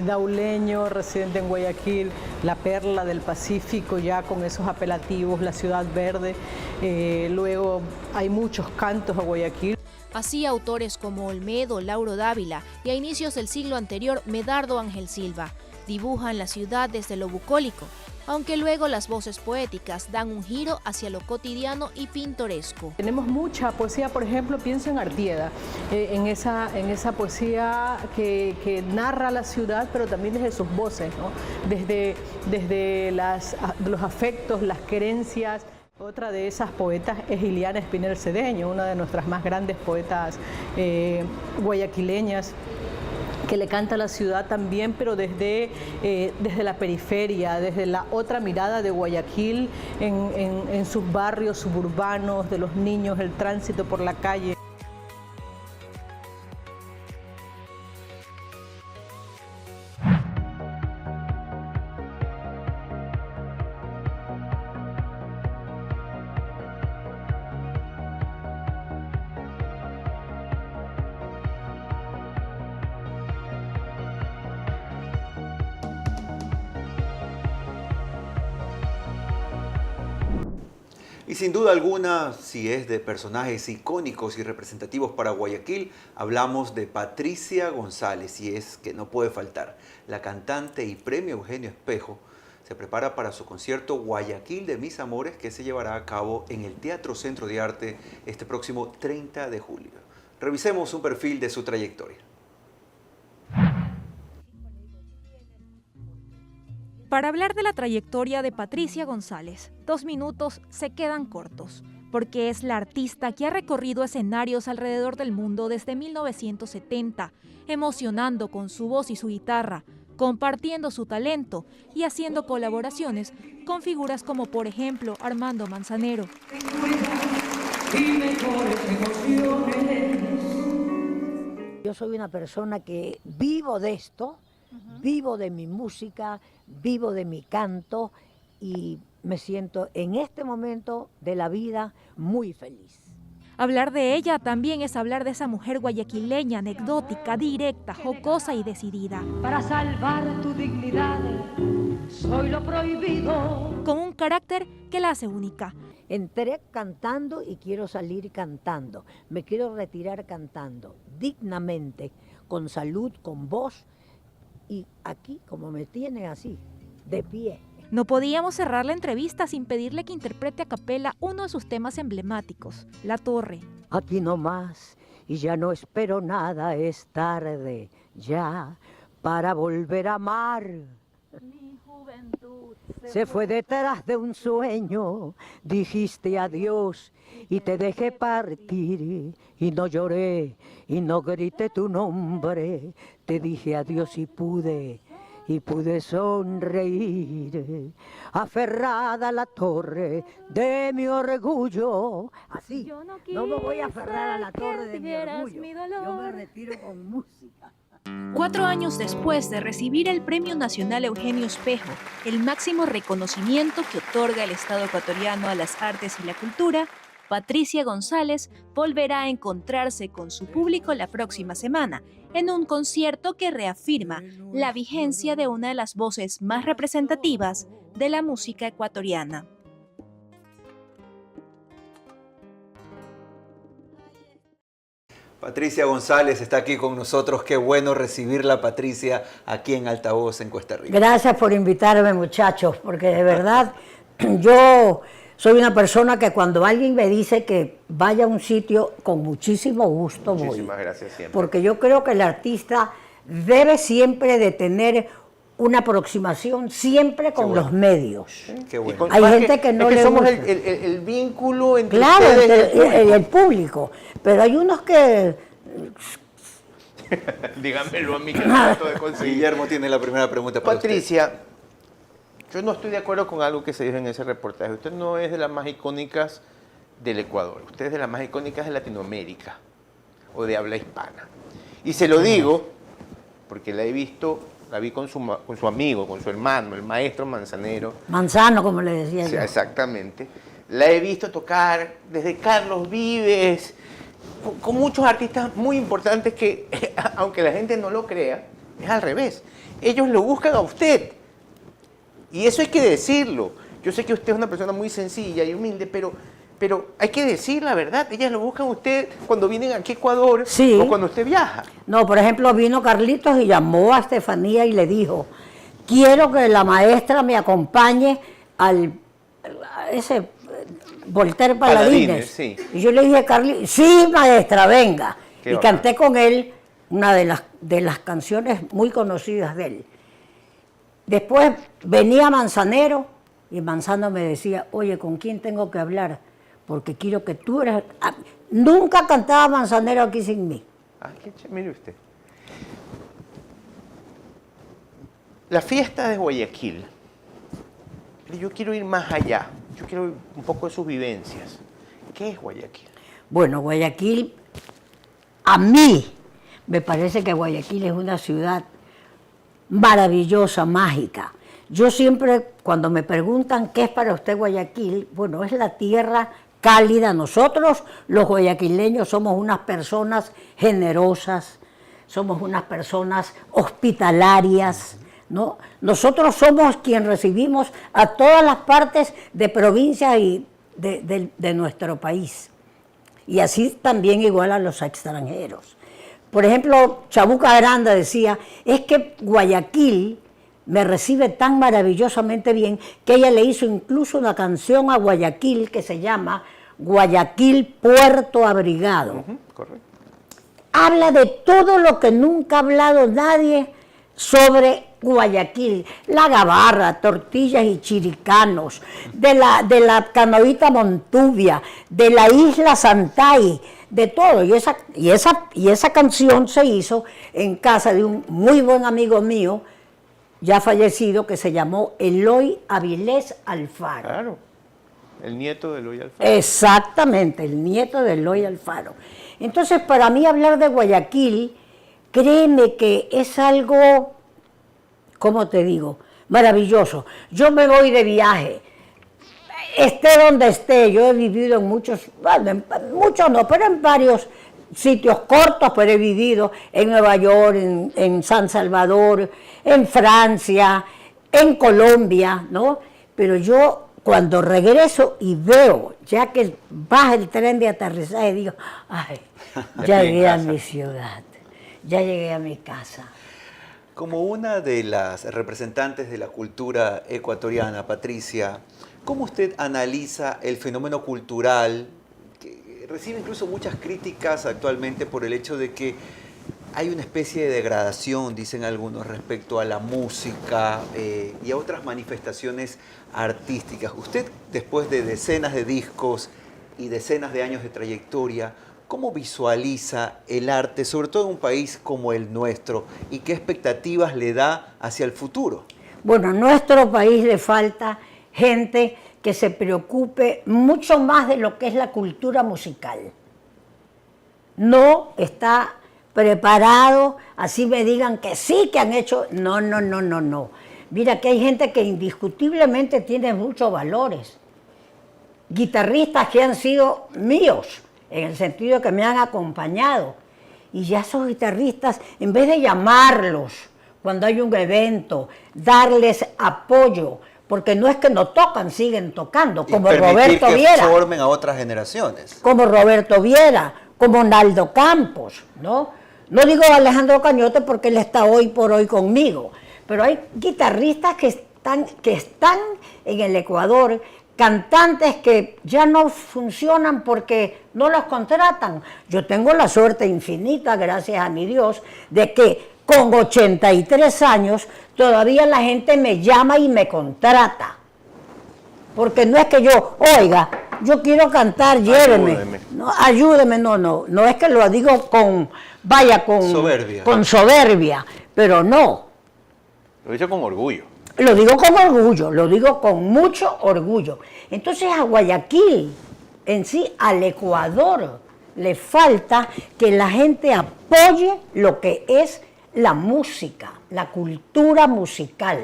dauleño, residente en Guayaquil, la perla del Pacífico, ya con esos apelativos, la ciudad verde. Luego hay muchos cantos a Guayaquil. Así autores como Olmedo, Lauro Dávila y a inicios del siglo anterior Medardo Ángel Silva dibujan la ciudad desde lo bucólico, aunque luego las voces poéticas dan un giro hacia lo cotidiano y pintoresco. Tenemos mucha poesía, por ejemplo, pienso en Artieda, en esa poesía que narra la ciudad, pero también desde sus voces, ¿no? desde los afectos, las querencias. Otra de esas poetas es Iliana Espinel Cedeño, una de nuestras más grandes poetas guayaquileñas, que le canta a la ciudad también, pero desde la periferia, desde la otra mirada de Guayaquil en sus barrios suburbanos, de los niños, el tránsito por la calle. Y sin duda alguna, si es de personajes icónicos y representativos para Guayaquil, hablamos de Patricia González, y es que no puede faltar. La cantante y premio Eugenio Espejo se prepara para su concierto Guayaquil de Mis Amores, que se llevará a cabo en el Teatro Centro de Arte este próximo 30 de julio. Revisemos un perfil de su trayectoria. Para hablar de la trayectoria de Patricia González, 2 minutos se quedan cortos, porque es la artista que ha recorrido escenarios alrededor del mundo desde 1970, emocionando con su voz y su guitarra, compartiendo su talento y haciendo colaboraciones con figuras como, por ejemplo, Armando Manzanero. Yo soy una persona que vivo de esto, vivo de mi música, vivo de mi canto y me siento en este momento de la vida muy feliz. Hablar de ella también es hablar de esa mujer guayaquileña, anecdótica, directa, jocosa y decidida. Para salvar tu dignidad, soy lo prohibido. Con un carácter que la hace única. Entré cantando y quiero salir cantando. Me quiero retirar cantando, dignamente, con salud, con voz. Y aquí, como me tienen así, de pie. No podíamos cerrar la entrevista sin pedirle que interprete a capela uno de sus temas emblemáticos, La Torre. Aquí no más, y ya no espero nada, es tarde ya para volver a amar. Mi juventud Se fue detrás de un sueño, dijiste adiós y te dejé partir. Y no lloré y no grité tu nombre, te dije adiós y pude sonreír. Aferrada a la torre de mi orgullo. Así, no me voy a aferrar a la torre de mi orgullo, yo me retiro con música. 4 años después de recibir el Premio Nacional Eugenio Espejo, el máximo reconocimiento que otorga el Estado ecuatoriano a las artes y la cultura, Patricia González volverá a encontrarse con su público la próxima semana en un concierto que reafirma la vigencia de una de las voces más representativas de la música ecuatoriana. Patricia González está aquí con nosotros. Qué bueno recibirla, Patricia, aquí en Altavoz, en Cuesta Rica. Gracias por invitarme, muchachos, porque de verdad yo soy una persona que cuando alguien me dice que vaya a un sitio, con muchísimo gusto voy. Muchísimas gracias siempre. Porque yo creo que el artista debe siempre de tener una aproximación siempre con los medios. Qué bueno. Hay gente que no le somos gusta. el vínculo entre Claro, ustedes entre el público. Pero hay unos que... Díganmelo a mí que trato de conseguir. Guillermo tiene la primera pregunta para Patricia, yo no estoy de acuerdo con algo que se dijo en ese reportaje. Usted no es de las más icónicas del Ecuador. Usted es de las más icónicas de Latinoamérica o de habla hispana. Y se lo digo porque la he visto, la vi con su amigo, con su hermano, el maestro Manzanero. Manzano, como le decía Sí, yo. exactamente. La he visto tocar desde Carlos Vives, con muchos artistas muy importantes que, aunque la gente no lo crea, es al revés. Ellos lo buscan a usted. Y eso hay que decirlo. Yo sé que usted es una persona muy sencilla y humilde, pero hay que decir la verdad. Ellas lo buscan a usted cuando vienen aquí a Ecuador o cuando usted viaja. No, por ejemplo, vino Carlitos y llamó a Estefanía y le dijo, quiero que la maestra me acompañe a ese Voltaire Paladines. Sí. Y yo le dije a Carlitos, sí, maestra, venga. Qué Y bacán. canté con él una de las canciones muy conocidas de él. Después venía Manzanero y Manzano me decía, oye, ¿con quién tengo que hablar? Porque quiero que tú eres... Nunca cantaba Manzanero aquí sin mí. Ah, mire usted. La fiesta de Guayaquil, yo quiero ir más allá. Yo quiero ir un poco de sus vivencias. ¿Qué es Guayaquil? Bueno, Guayaquil, a mí me parece que Guayaquil es una ciudad maravillosa, mágica. Yo siempre, cuando me preguntan qué es para usted Guayaquil, bueno, es la tierra cálida. Nosotros, los guayaquileños, somos unas personas generosas, somos unas personas hospitalarias, ¿no? Nosotros somos quien recibimos a todas las partes de provincia y de nuestro país. Y así también igual a los extranjeros. Por ejemplo, Chabuca Aranda decía, es que Guayaquil me recibe tan maravillosamente bien que ella le hizo incluso una canción a Guayaquil que se llama Guayaquil Puerto Abrigado. Correcto. habla de todo lo que nunca ha hablado nadie sobre Guayaquil, la gabarra, tortillas y chiricanos, de la canoita Montuvia, de la isla Santay, de todo. Y esa canción se hizo en casa de un muy buen amigo mío, ya fallecido, que se llamó Eloy Avilés Alfaro. Claro, el nieto de Eloy Alfaro. Exactamente, el nieto de Eloy Alfaro. Entonces, para mí hablar de Guayaquil, créeme que es algo, ¿cómo te digo?, maravilloso. Yo me voy de viaje, esté donde esté. Yo he vivido en muchos, bueno, muchos no, pero en varios sitios cortos, pero he vivido en Nueva York, en San Salvador, en Francia, en Colombia, ¿no? Pero yo cuando regreso y veo, ya que baja el tren de aterrizaje, digo, ay, ya llegué a mi ciudad, ya llegué a mi casa. Como una de las representantes de la cultura ecuatoriana, Patricia, ¿cómo usted analiza el fenómeno cultural que recibe incluso muchas críticas actualmente por el hecho de que hay una especie de degradación, dicen algunos, respecto a la música y a otras manifestaciones artísticas? Usted, después de decenas de discos y decenas de años de trayectoria, ¿cómo visualiza el arte, sobre todo en un país como el nuestro, y qué expectativas le da hacia el futuro? Bueno, a nuestro país le falta gente que se preocupe mucho más de lo que es la cultura musical. No está preparado, así me digan que sí, que han hecho, no. Mira que hay gente que indiscutiblemente tiene muchos valores. Guitarristas que han sido míos, en el sentido de que me han acompañado. Y ya esos guitarristas, en vez de llamarlos cuando hay un evento, darles apoyo, porque no es que no tocan, siguen tocando, como Roberto Viera. Que formen a otras generaciones. Como Roberto Viera, como Naldo Campos, ¿no? No digo Alejandro Cañote porque él está hoy por hoy conmigo, pero hay guitarristas que están en el Ecuador, cantantes que ya no funcionan porque no los contratan. Yo tengo la suerte infinita, gracias a mi Dios, de que con 83 años todavía la gente me llama y me contrata. Porque no es que yo, oiga, yo quiero cantar, lléveme. No, ayúdeme, no es que lo digo con soberbia. Con soberbia, pero no. Lo dice con orgullo. Lo digo con orgullo, lo digo con mucho orgullo. Entonces a Guayaquil, en sí, al Ecuador, le falta que la gente apoye lo que es la música, la cultura musical.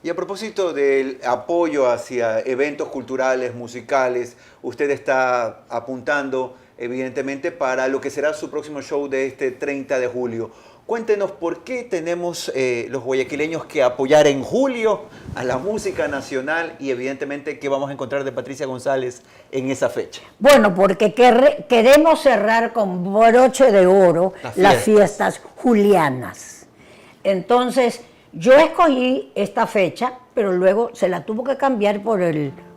Y a propósito del apoyo hacia eventos culturales, musicales, usted está apuntando evidentemente para lo que será su próximo show de este 30 de julio. Cuéntenos por qué tenemos los guayaquileños que apoyar en julio a la música nacional y evidentemente qué vamos a encontrar de Patricia González en esa fecha. Bueno, porque queremos cerrar con broche de oro las fiestas julianas. Entonces, yo escogí esta fecha, pero luego se la tuvo que cambiar por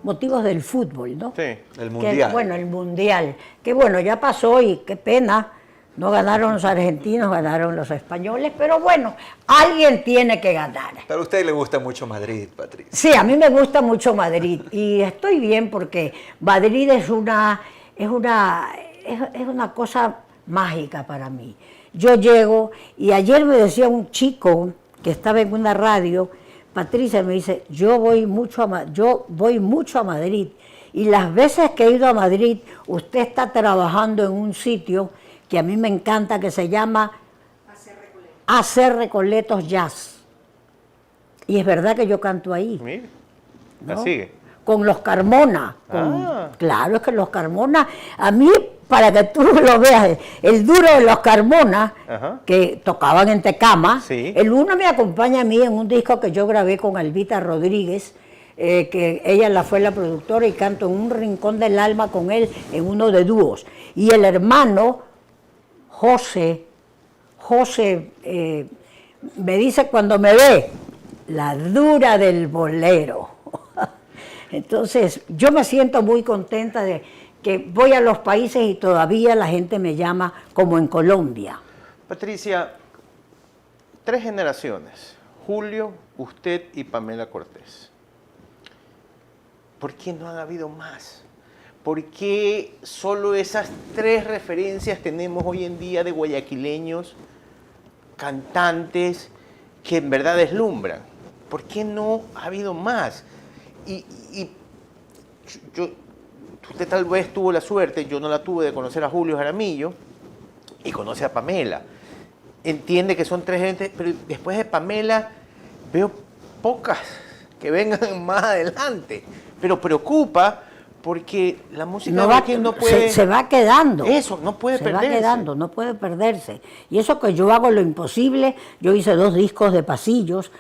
motivos del fútbol, ¿no? Sí, el Mundial. Bueno, el Mundial. Que bueno, ya pasó y qué pena. No ganaron los argentinos, ganaron los españoles, pero bueno, alguien tiene que ganar. Pero a usted le gusta mucho Madrid, Patricia. Sí, a mí me gusta mucho Madrid y estoy bien porque Madrid es una cosa mágica para mí. Yo llego y ayer me decía un chico que estaba en una radio, Patricia, me dice, yo voy mucho a Madrid y las veces que he ido a Madrid, usted está trabajando en un sitio que a mí me encanta, que se llama Hacer Recoletos Jazz. Y es verdad que yo canto ahí. Mira, ¿no? Sigue. Con los Carmona. Claro, es que los Carmona, a mí, para que tú lo veas, el duro de los Carmona, que tocaban en Tecama, el uno me acompaña a mí en un disco que yo grabé con Albita Rodríguez, que ella fue la productora y canto en un rincón del alma con él en uno de dúos. Y el hermano José me dice cuando me ve, la dura del bolero. Entonces, yo me siento muy contenta de que voy a los países y todavía la gente me llama como en Colombia. Patricia, 3 generaciones, Julio, usted y Pamela Cortés. ¿Por qué no han habido más? ¿Por qué solo esas 3 referencias tenemos hoy en día de guayaquileños, cantantes que en verdad deslumbran? ¿Por qué no ha habido más? Usted tal vez tuvo la suerte, yo no la tuve, de conocer a Julio Jaramillo y conoce a Pamela. Entiende que son 3 gentes, pero después de Pamela veo pocas que vengan más adelante. Pero preocupa porque la música no, no puede... Se va quedando. Eso, no puede perderse. Se va quedando, no puede perderse. Y eso que yo hago lo imposible, yo hice 2 discos de pasillos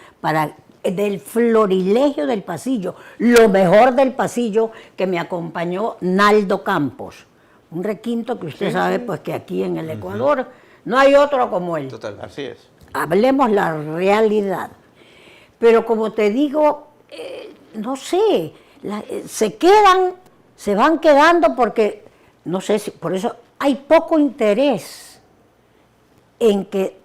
del florilegio del pasillo, lo mejor del pasillo, que me acompañó Naldo Campos, un requinto que usted sabe pues que aquí en el Ecuador no hay otro como él. Total, así es. Hablemos la realidad. Pero como te digo, no sé, se van quedando porque, no sé si, por eso hay poco interés en que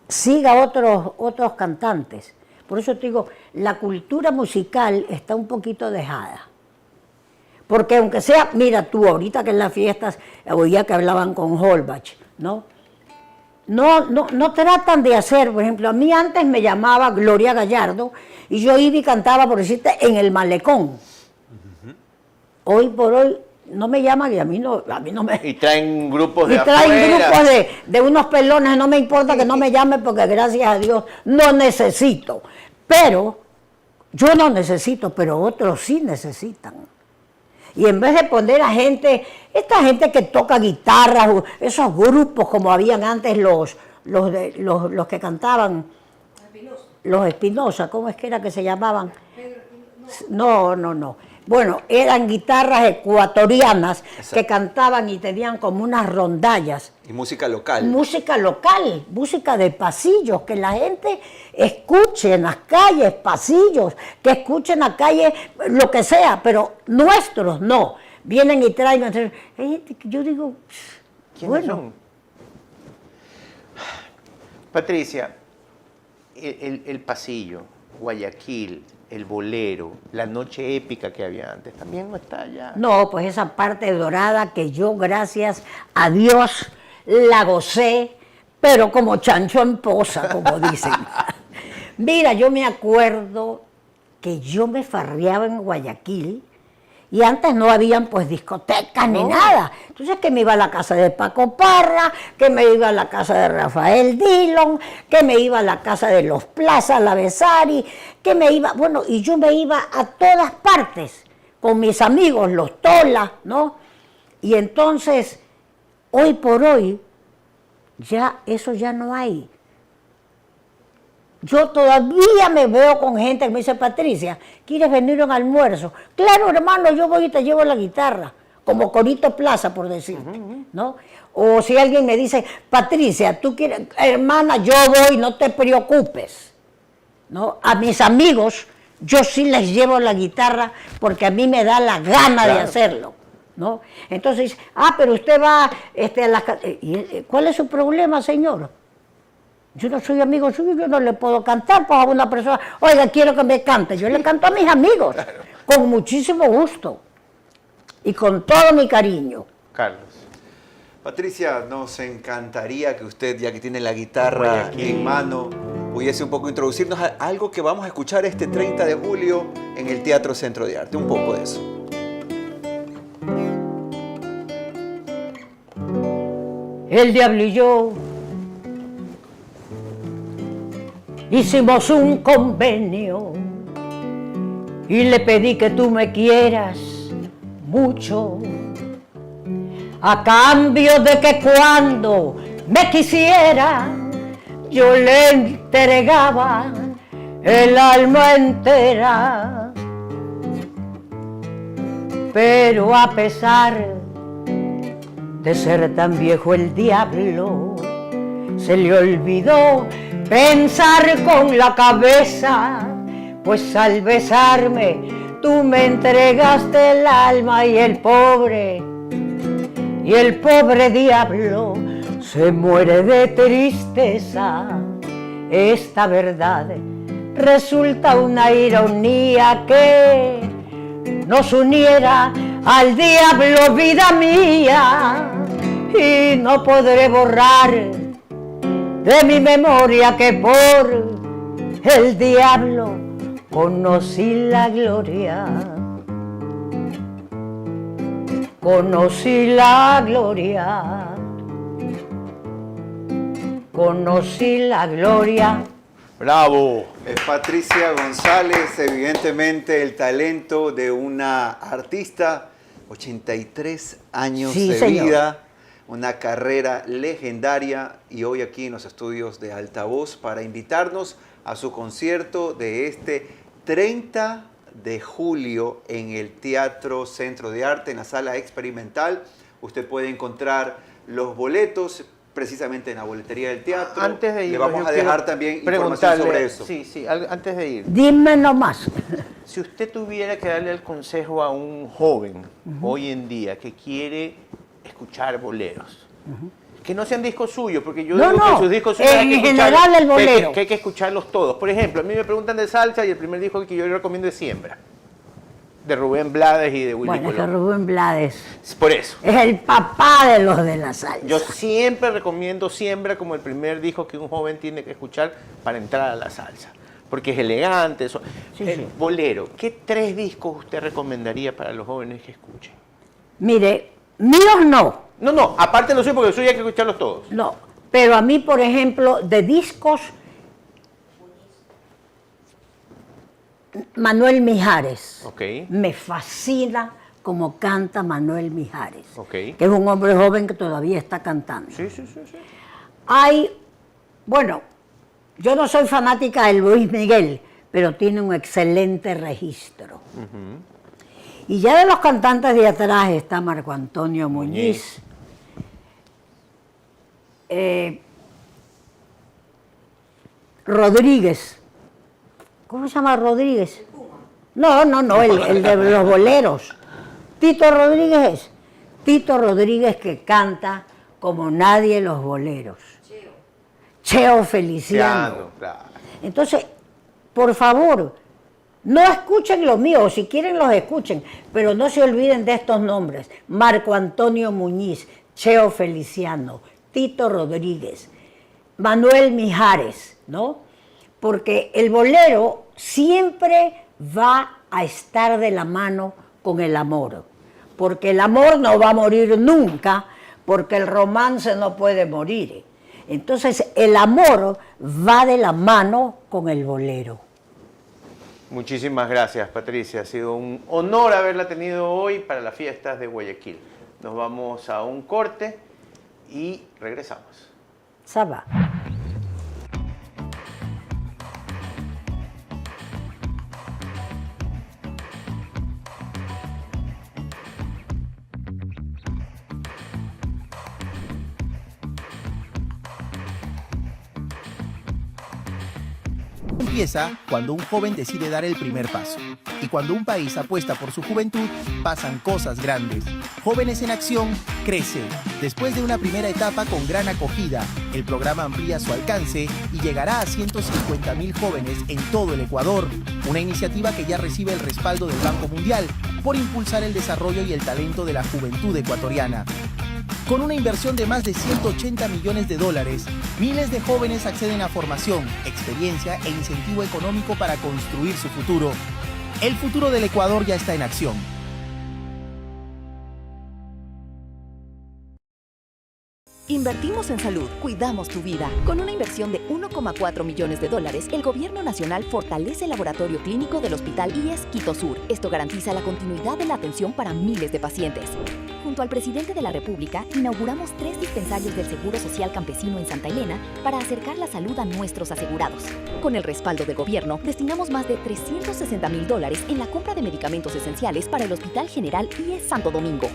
siga otros cantantes. Por eso te digo, la cultura musical está un poquito dejada. Porque aunque sea, mira tú, ahorita que en las fiestas oía que hablaban con Holbach, ¿no? No tratan de hacer, por ejemplo, a mí antes me llamaba Gloria Gallardo y yo iba y cantaba, por decirte, en el Malecón. Hoy por hoy no me llaman y a mí no me... Y traen grupos de afuera. Y traen grupos de unos pelones, no me importa que no me llamen porque gracias a Dios no necesito. Pero, yo no necesito, pero otros sí necesitan. Y en vez de poner a esta gente que toca guitarra, esos grupos como habían antes los que cantaban, los Espinosa, ¿cómo es que era que se llamaban? No. Bueno, eran guitarras ecuatorianas que cantaban y tenían como unas rondallas. Y música local. Música local, música de pasillos, que la gente escuche en las calles, pasillos, que escuche en la calle lo que sea, pero nuestros no. Vienen y traen, yo digo, ¿quiénes son? Patricia, el pasillo, Guayaquil, el bolero, la noche épica que había antes, también no está allá. No, pues esa parte dorada que yo, gracias a Dios, la gocé, pero como chancho en poza, como dicen. Mira, yo me acuerdo que yo me farreaba en Guayaquil y antes no habían pues discotecas ni nada. Entonces que me iba a la casa de Paco Parra, que me iba a la casa de Rafael Dillon, que me iba a la casa de Los Plaza, la Besari, que me iba, bueno, y yo me iba a todas partes con mis amigos, los Tolas, ¿no? Y entonces, hoy por hoy, ya eso ya no hay. Yo todavía me veo con gente que me dice, Patricia, ¿quieres venir a un almuerzo? Claro, hermano, yo voy y te llevo la guitarra, como Corito Plaza, por decirte, ¿no? O si alguien me dice, Patricia, tú quieres, hermana, yo voy, no te preocupes, ¿no? A mis amigos, yo sí les llevo la guitarra porque a mí me da la gana de hacerlo, ¿no? Entonces, pero usted va a las... ¿Cuál es su problema, señor? Yo no soy amigo suyo, yo no le puedo cantar pues, a una persona, oiga, quiero que me cante. Yo le canto a mis amigos, con muchísimo gusto y con todo mi cariño. Carlos. Patricia, nos encantaría que usted, ya que tiene la guitarra en mano, pudiese un poco introducirnos a algo que vamos a escuchar este 30 de julio en el Teatro Centro de Arte. Un poco de eso. El diablo y yo hicimos un convenio y le pedí que tú me quieras mucho, a cambio de que cuando me quisiera yo le entregaba el alma entera. Pero a pesar de ser tan viejo el diablo, se le olvidó pensar con la cabeza, pues al besarme tú me entregaste el alma y el pobre y el pobre diablo se muere de tristeza. Esta verdad resulta una ironía que nos uniera al diablo, vida mía, y no podré borrar de mi memoria que por el diablo conocí la gloria. Conocí la gloria. Conocí la gloria. ¡Bravo! Es Patricia González, evidentemente el talento de una artista, 83 años Sí, de señor. vida, una carrera legendaria y hoy aquí en los estudios de Altavoz para invitarnos a su concierto de este 30 de julio en el Teatro Centro de Arte, en la Sala Experimental. Usted puede encontrar los boletos precisamente en la boletería del teatro. Antes de ir, le vamos a dejar también información sobre eso. Sí, antes de ir. Dime nomás. Si usted tuviera que darle el consejo a un joven hoy en día que quiere escuchar boleros, que no sean discos suyos, porque yo digo que sus discos suyos en general el bolero. que hay que escucharlos todos. Por ejemplo, a mí me preguntan de salsa y el primer disco que yo recomiendo es Siembra, de Rubén Blades y de Willy Bueno, es que Colón. Rubén Blades Por eso. es el papá de los de la salsa. Yo siempre recomiendo Siembra como el primer disco que un joven tiene que escuchar para entrar a la salsa, porque es elegante. Bolero, ¿qué 3 discos usted recomendaría para los jóvenes que escuchen? Mire, míos no. No, aparte lo suyo, porque lo suyo hay que escucharlos todos. No, pero a mí, por ejemplo, de discos, Manuel Mijares. Me fascina como canta Manuel Mijares, que es un hombre joven que todavía está cantando. Sí. Bueno, yo no soy fanática de Luis Miguel, pero tiene un excelente registro. Y ya de los cantantes de atrás está Marco Antonio Muñiz. Rodríguez. ¿Cómo se llama Rodríguez? No, el de los boleros. Tito Rodríguez es. Tito Rodríguez que canta como nadie los boleros. Cheo Feliciano. Entonces, por favor, no escuchen los míos, si quieren los escuchen, pero no se olviden de estos nombres. Marco Antonio Muñiz, Cheo Feliciano, Tito Rodríguez, Manuel Mijares, ¿no? Porque el bolero siempre va a estar de la mano con el amor, porque el amor no va a morir nunca, porque el romance no puede morir. Entonces el amor va de la mano con el bolero. Muchísimas gracias, Patricia. Ha sido un honor haberla tenido hoy para las fiestas de Guayaquil. Nos vamos a un corte y regresamos. Saba. Empieza cuando un joven decide dar el primer paso. Y cuando un país apuesta por su juventud, pasan cosas grandes. Jóvenes en Acción crece. Después de una primera etapa con gran acogida, el programa amplía su alcance y llegará a 150.000 jóvenes en todo el Ecuador. Una iniciativa que ya recibe el respaldo del Banco Mundial por impulsar el desarrollo y el talento de la juventud ecuatoriana. Con una inversión de más de $180 millones, miles de jóvenes acceden a formación, experiencia e incentivo económico para construir su futuro. El futuro del Ecuador ya está en acción. Invertimos en salud, cuidamos tu vida. Con una inversión de $1,4 millones, el Gobierno Nacional fortalece el laboratorio clínico del Hospital IES Quito Sur. Esto garantiza la continuidad de la atención para miles de pacientes. Junto al presidente de la República, inauguramos 3 dispensarios del Seguro Social Campesino en Santa Elena para acercar la salud a nuestros asegurados. Con el respaldo del gobierno, destinamos más de $360.000 en la compra de medicamentos esenciales para el Hospital General IES Santo Domingo.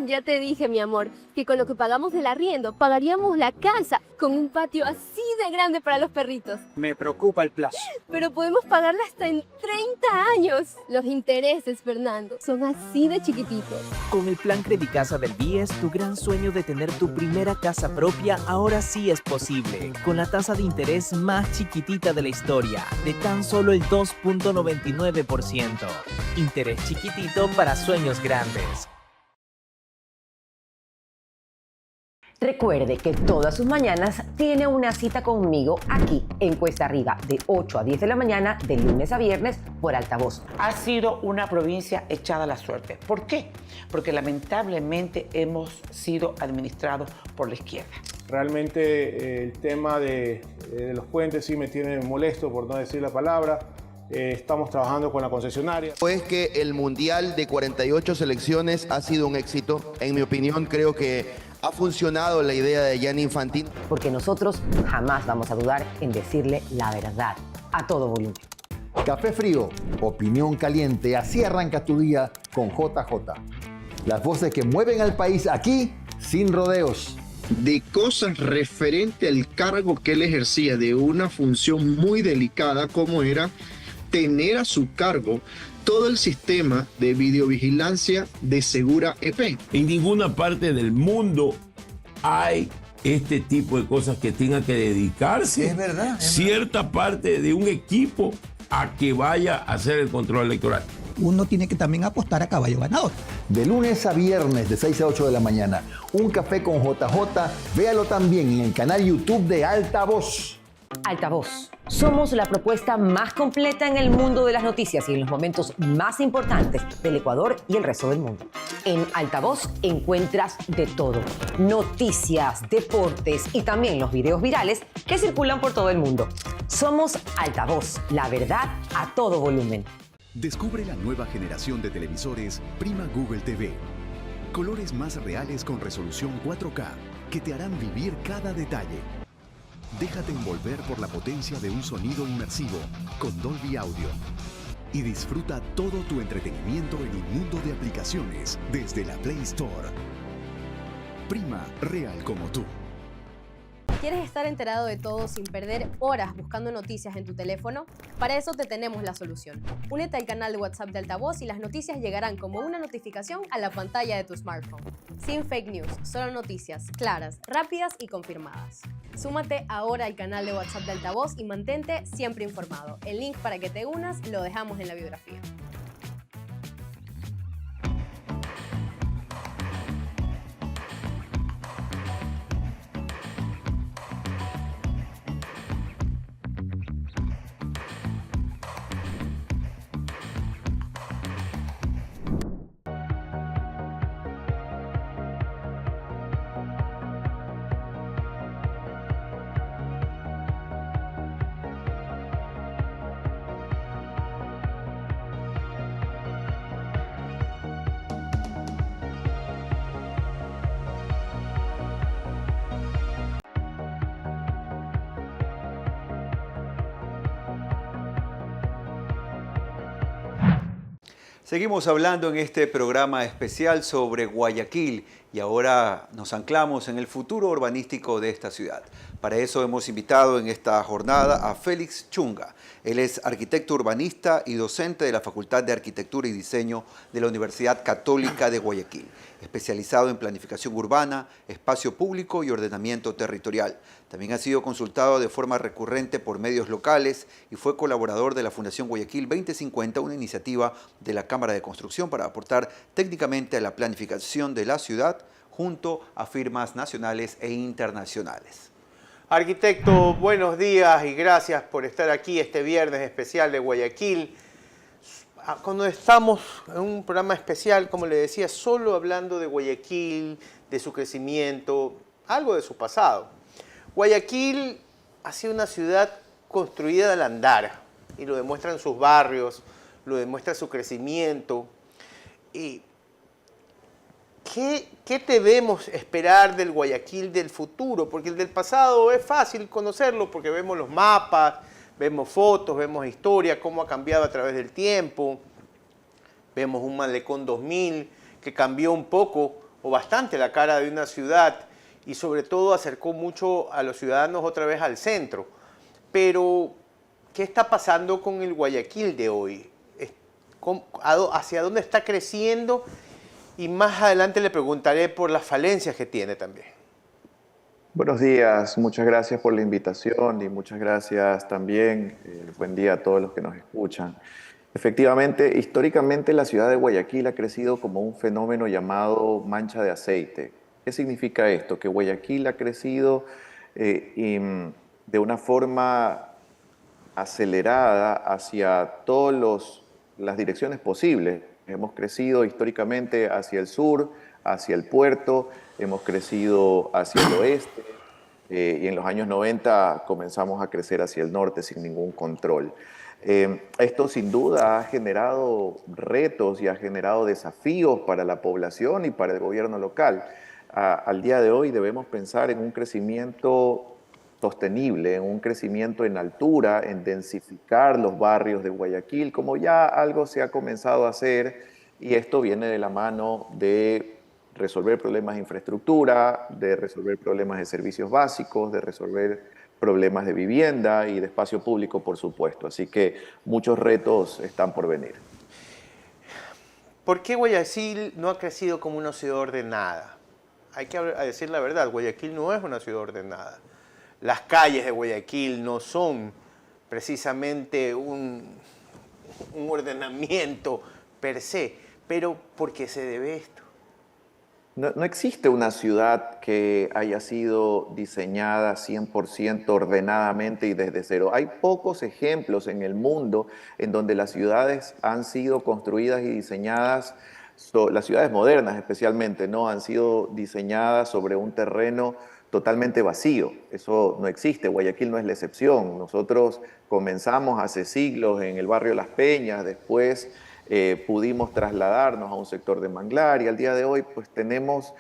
Ya te dije, mi amor, que con lo que pagamos del arriendo, pagaríamos la casa con un patio así de grande para los perritos. Me preocupa el plazo. Pero podemos pagarla hasta en 30 años. Los intereses, Fernando, son así de chiquititos. Con el plan Credicasa del BIES, tu gran sueño de tener tu primera casa propia ahora sí es posible. Con la tasa de interés más chiquitita de la historia, de tan solo el 2.99%. Interés chiquitito para sueños grandes. Recuerde que todas sus mañanas tiene una cita conmigo aquí en Cuesta Arriba de 8 a 10 de la mañana de lunes a viernes por altavoz. Ha sido una provincia echada a la suerte. ¿Por qué? Porque lamentablemente hemos sido administrados por la izquierda. Realmente el tema de los puentes sí me tiene molesto, por no decir la palabra. Estamos trabajando con la concesionaria. Es que el Mundial de 48 selecciones ha sido un éxito. En mi opinión, creo que ha funcionado la idea de Gianni Infantino. Porque nosotros jamás vamos a dudar en decirle la verdad a todo volumen. Café frío, opinión caliente, así arranca tu día con JJ. Las voces que mueven al país aquí sin rodeos. De cosas referente al cargo que él ejercía, de una función muy delicada como era tener a su cargo todo el sistema de videovigilancia de Segura EP. En ninguna parte del mundo hay este tipo de cosas que tenga que dedicarse cierta parte de un equipo a que vaya a hacer el control electoral. Uno tiene que también apostar a caballo ganador. De lunes a viernes de 6 a 8 de la mañana, un café con JJ, véalo también en el canal YouTube de Altavoz. Altavoz. Somos la propuesta más completa en el mundo de las noticias y en los momentos más importantes del Ecuador y el resto del mundo. En Altavoz encuentras de todo. Noticias, deportes y también los videos virales que circulan por todo el mundo. Somos Altavoz, la verdad a todo volumen. Descubre la nueva generación de televisores Prima Google TV. Colores más reales con resolución 4K que te harán vivir cada detalle. Déjate envolver por la potencia de un sonido inmersivo con Dolby Audio y disfruta todo tu entretenimiento en un mundo de aplicaciones desde la Play Store. Prima, real como tú. ¿Quieres estar enterado de todo sin perder horas buscando noticias en tu teléfono? Para eso te tenemos la solución. Únete al canal de WhatsApp de Altavoz y las noticias llegarán como una notificación a la pantalla de tu smartphone. Sin fake news, solo noticias claras, rápidas y confirmadas. Súmate ahora al canal de WhatsApp de Altavoz y mantente siempre informado. El link para que te unas lo dejamos en la biografía. Seguimos hablando en este programa especial sobre Guayaquil y ahora nos anclamos en el futuro urbanístico de esta ciudad. Para eso hemos invitado en esta jornada a Félix Chunga. Él es arquitecto urbanista y docente de la Facultad de Arquitectura y Diseño de la Universidad Católica de Guayaquil, especializado en planificación urbana, espacio público y ordenamiento territorial. También ha sido consultado de forma recurrente por medios locales y fue colaborador de la Fundación Guayaquil 2050, una iniciativa de la Cámara de Construcción para aportar técnicamente a la planificación de la ciudad junto a firmas nacionales e internacionales. Arquitecto, buenos días y gracias por estar aquí este viernes especial de Guayaquil. Cuando estamos en un programa especial, como le decía, solo hablando de Guayaquil, de su crecimiento, algo de su pasado. Guayaquil ha sido una ciudad construida al andar y lo demuestran sus barrios, lo demuestra su crecimiento. Y ¿qué debemos esperar del Guayaquil del futuro? Porque el del pasado es fácil conocerlo porque vemos los mapas, vemos fotos, vemos historia, cómo ha cambiado a través del tiempo. Vemos un Malecón 2000 que cambió un poco o bastante la cara de una ciudad y sobre todo acercó mucho a los ciudadanos otra vez al centro. Pero, ¿qué está pasando con el Guayaquil de hoy? ¿Hacia dónde está creciendo? Y más adelante le preguntaré por las falencias que tiene también. Buenos días, muchas gracias por la invitación y muchas gracias también. Buen día a todos los que nos escuchan. Efectivamente, históricamente la ciudad de Guayaquil ha crecido como un fenómeno llamado mancha de aceite. ¿Qué significa esto? Que Guayaquil ha crecido de una forma acelerada hacia todas las direcciones posibles. Hemos crecido históricamente hacia el sur, hacia el puerto, hemos crecido hacia el oeste y en los años 90 comenzamos a crecer hacia el norte sin ningún control. Esto sin duda ha generado retos y ha generado desafíos para la población y para el gobierno local. Al día de hoy debemos pensar en un crecimiento sostenible, en un crecimiento en altura, en densificar los barrios de Guayaquil, como ya algo se ha comenzado a hacer, y esto viene de la mano de resolver problemas de infraestructura, de resolver problemas de servicios básicos, de resolver problemas de vivienda y de espacio público, por supuesto. Así que muchos retos están por venir. ¿Por qué Guayaquil no ha crecido como una ciudad ordenada? Hay que decir la verdad, Guayaquil no es una ciudad ordenada. Las calles de Guayaquil no son precisamente un ordenamiento per se, pero ¿por qué se debe esto? No existe una ciudad que haya sido diseñada 100% ordenadamente y desde cero. Hay pocos ejemplos en el mundo en donde las ciudades han sido construidas y diseñadas, las ciudades modernas especialmente, ¿no? Han sido diseñadas sobre un terreno totalmente vacío. Eso no existe, Guayaquil no es la excepción. Nosotros comenzamos hace siglos en el barrio Las Peñas, después pudimos trasladarnos a un sector de manglar y al día de hoy pues tenemos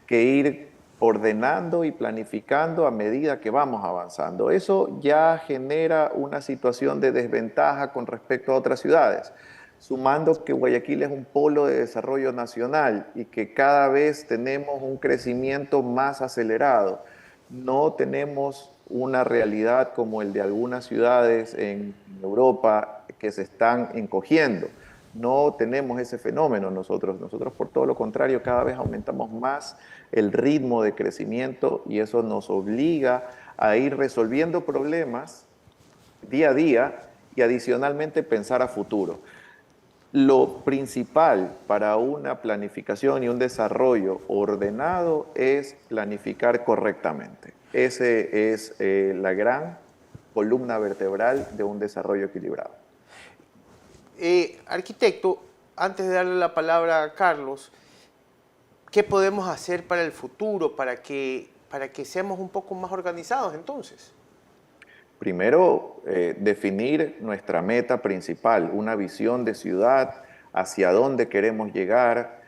que ir ordenando y planificando a medida que vamos avanzando. Eso ya genera una situación de desventaja con respecto a otras ciudades, sumando que Guayaquil es un polo de desarrollo nacional y que cada vez tenemos un crecimiento más acelerado. No tenemos una realidad como el de algunas ciudades en Europa que se están encogiendo. No tenemos ese fenómeno nosotros. Nosotros, por todo lo contrario, cada vez aumentamos más el ritmo de crecimiento y eso nos obliga a ir resolviendo problemas día a día y adicionalmente pensar a futuro. Lo principal para una planificación y un desarrollo ordenado es planificar correctamente. Ese es la gran columna vertebral de un desarrollo equilibrado. Arquitecto, antes de darle la palabra a Carlos, ¿qué podemos hacer para el futuro, para que seamos un poco más organizados entonces? Primero, definir nuestra meta principal, una visión de ciudad, hacia dónde queremos llegar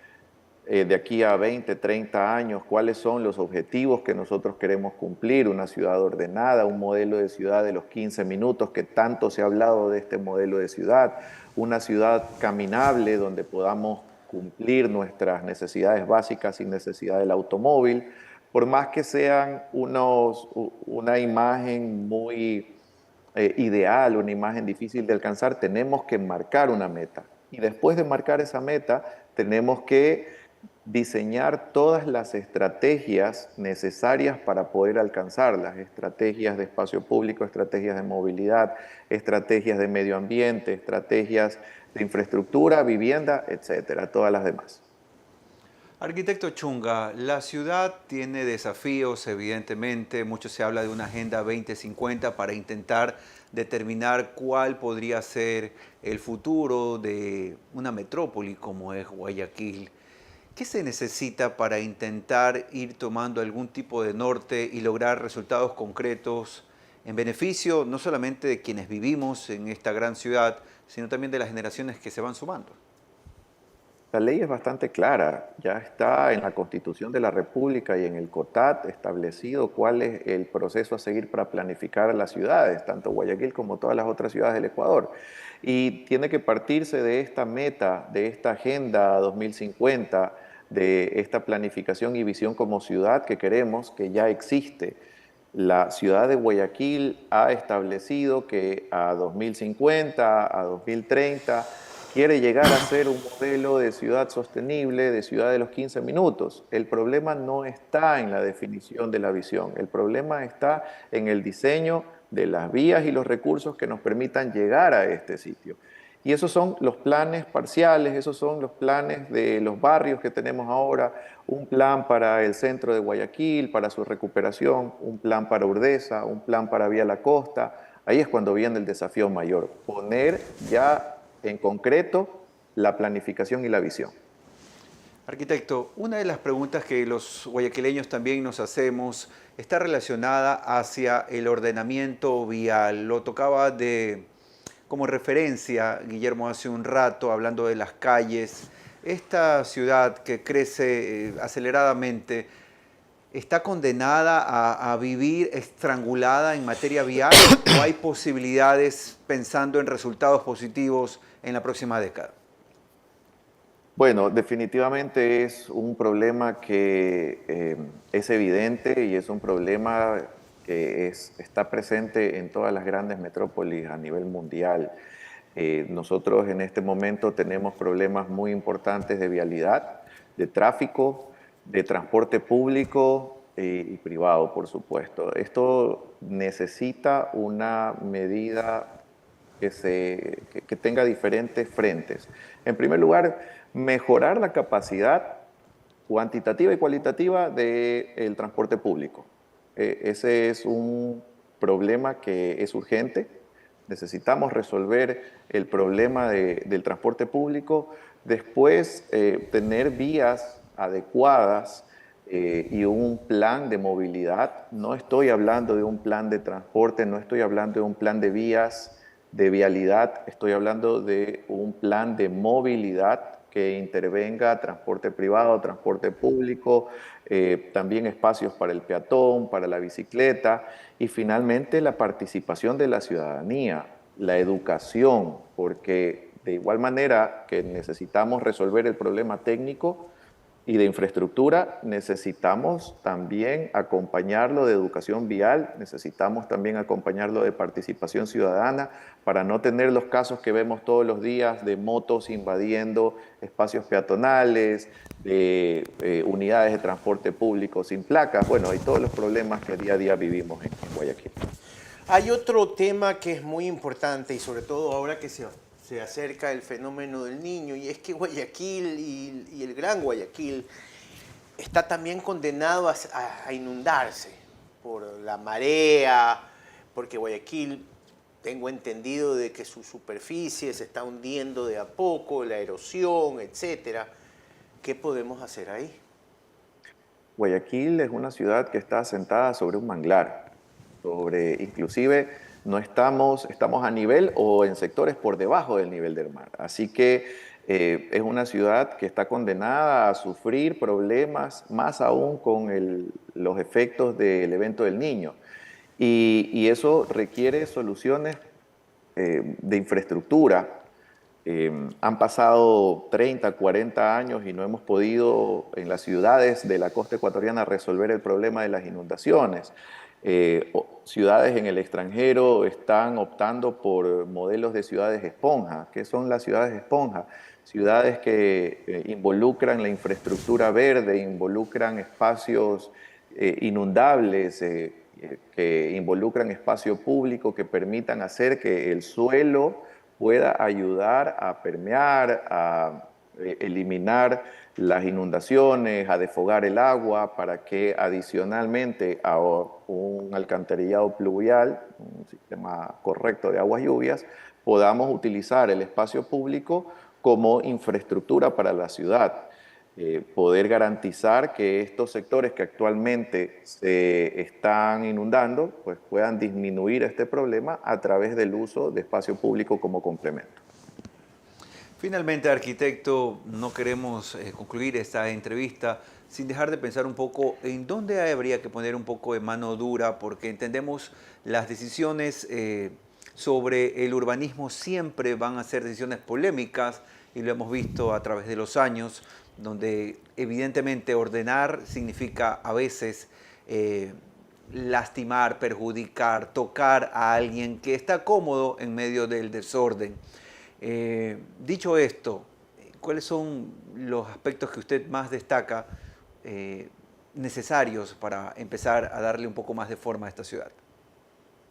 de aquí a 20, 30 años, cuáles son los objetivos que nosotros queremos cumplir, una ciudad ordenada, un modelo de ciudad de los 15 minutos que tanto se ha hablado de este modelo de ciudad, una ciudad caminable donde podamos cumplir nuestras necesidades básicas sin necesidad del automóvil, por más que sean una imagen muy ideal, una imagen difícil de alcanzar, tenemos que marcar una meta. Y después de marcar esa meta, tenemos que diseñar todas las estrategias necesarias para poder alcanzarlas, estrategias de espacio público, estrategias de movilidad, estrategias de medio ambiente, estrategias de infraestructura, vivienda, etcétera, todas las demás. Arquitecto Chunga, la ciudad tiene desafíos, evidentemente. Mucho se habla de una Agenda 2050 para intentar determinar cuál podría ser el futuro de una metrópoli como es Guayaquil. ¿Qué se necesita para intentar ir tomando algún tipo de norte y lograr resultados concretos en beneficio no solamente de quienes vivimos en esta gran ciudad, sino también de las generaciones que se van sumando? La ley es bastante clara, ya está en la Constitución de la República y en el COTAT establecido cuál es el proceso a seguir para planificar las ciudades, tanto Guayaquil como todas las otras ciudades del Ecuador. Y tiene que partirse de esta meta, de esta Agenda 2050, de esta planificación y visión como ciudad que queremos, que ya existe. La ciudad de Guayaquil ha establecido que a 2050, a 2030, quiere llegar a ser un modelo de ciudad sostenible, de ciudad de los 15 minutos. El problema no está en la definición de la visión, el problema está en el diseño de las vías y los recursos que nos permitan llegar a este sitio. Y esos son los planes parciales, esos son los planes de los barrios que tenemos ahora, un plan para el centro de Guayaquil, para su recuperación, un plan para Urdesa, un plan para Vía La Costa. Ahí es cuando viene el desafío mayor, poner ya en concreto la planificación y la visión. Arquitecto, una de las preguntas que los guayaquileños también nos hacemos está relacionada hacia el ordenamiento vial. Lo tocaba como referencia Guillermo hace un rato, hablando de las calles. Esta ciudad que crece aceleradamente, ¿está condenada a vivir estrangulada en materia vial o hay posibilidades pensando en resultados positivos en la próxima década? Bueno, definitivamente es un problema que es evidente y es un problema que está presente en todas las grandes metrópolis a nivel mundial. Nosotros en este momento tenemos problemas muy importantes de vialidad, de tráfico, de transporte público y privado, por supuesto. Esto necesita una medida que tenga diferentes frentes. En primer lugar, mejorar la capacidad cuantitativa y cualitativa del transporte público. Ese es un problema que es urgente. Necesitamos resolver el problema del transporte público. Después, tener vías adecuadas y un plan de movilidad. No estoy hablando de un plan de transporte, no estoy hablando de un plan de vías, de vialidad, estoy hablando de un plan de movilidad que intervenga transporte privado, transporte público, también espacios para el peatón, para la bicicleta y finalmente la participación de la ciudadanía, la educación, porque de igual manera que necesitamos resolver el problema técnico y de infraestructura, necesitamos también acompañarlo de educación vial, necesitamos también acompañarlo de participación ciudadana para no tener los casos que vemos todos los días de motos invadiendo espacios peatonales, de unidades de transporte público sin placas. Bueno, hay todos los problemas que día a día vivimos en Guayaquil. Hay otro tema que es muy importante y sobre todo ahora que se acerca el fenómeno del Niño, y es que Guayaquil y el Gran Guayaquil está también condenado a inundarse por la marea, porque Guayaquil, tengo entendido de que su superficie se está hundiendo de a poco, la erosión, etcétera. ¿Qué podemos hacer ahí? Guayaquil es una ciudad que está asentada sobre un manglar, inclusive no estamos a nivel o en sectores por debajo del nivel del mar. Así que es una ciudad que está condenada a sufrir problemas, más aún con los efectos del evento del Niño. Y eso requiere soluciones de infraestructura. Han pasado 30, 40 años y no hemos podido en las ciudades de la costa ecuatoriana resolver el problema de las inundaciones. Ciudades en el extranjero están optando por modelos de ciudades esponja. ¿Qué son las ciudades esponja? Ciudades que involucran la infraestructura verde, involucran espacios inundables, que involucran espacio público, que permitan hacer que el suelo pueda ayudar a permear, a eliminar las inundaciones, a desfogar el agua, para que adicionalmente a un alcantarillado pluvial, un sistema correcto de aguas lluvias, podamos utilizar el espacio público como infraestructura para la ciudad. Poder garantizar que estos sectores que actualmente se están inundando pues puedan disminuir este problema a través del uso de espacio público como complemento. Finalmente, arquitecto, no queremos concluir esta entrevista sin dejar de pensar un poco en dónde habría que poner un poco de mano dura, porque entendemos las decisiones sobre el urbanismo siempre van a ser decisiones polémicas, y lo hemos visto a través de los años, donde evidentemente ordenar significa a veces lastimar, perjudicar, tocar a alguien que está cómodo en medio del desorden. Dicho esto, ¿cuáles son los aspectos que usted más destaca necesarios para empezar a darle un poco más de forma a esta ciudad?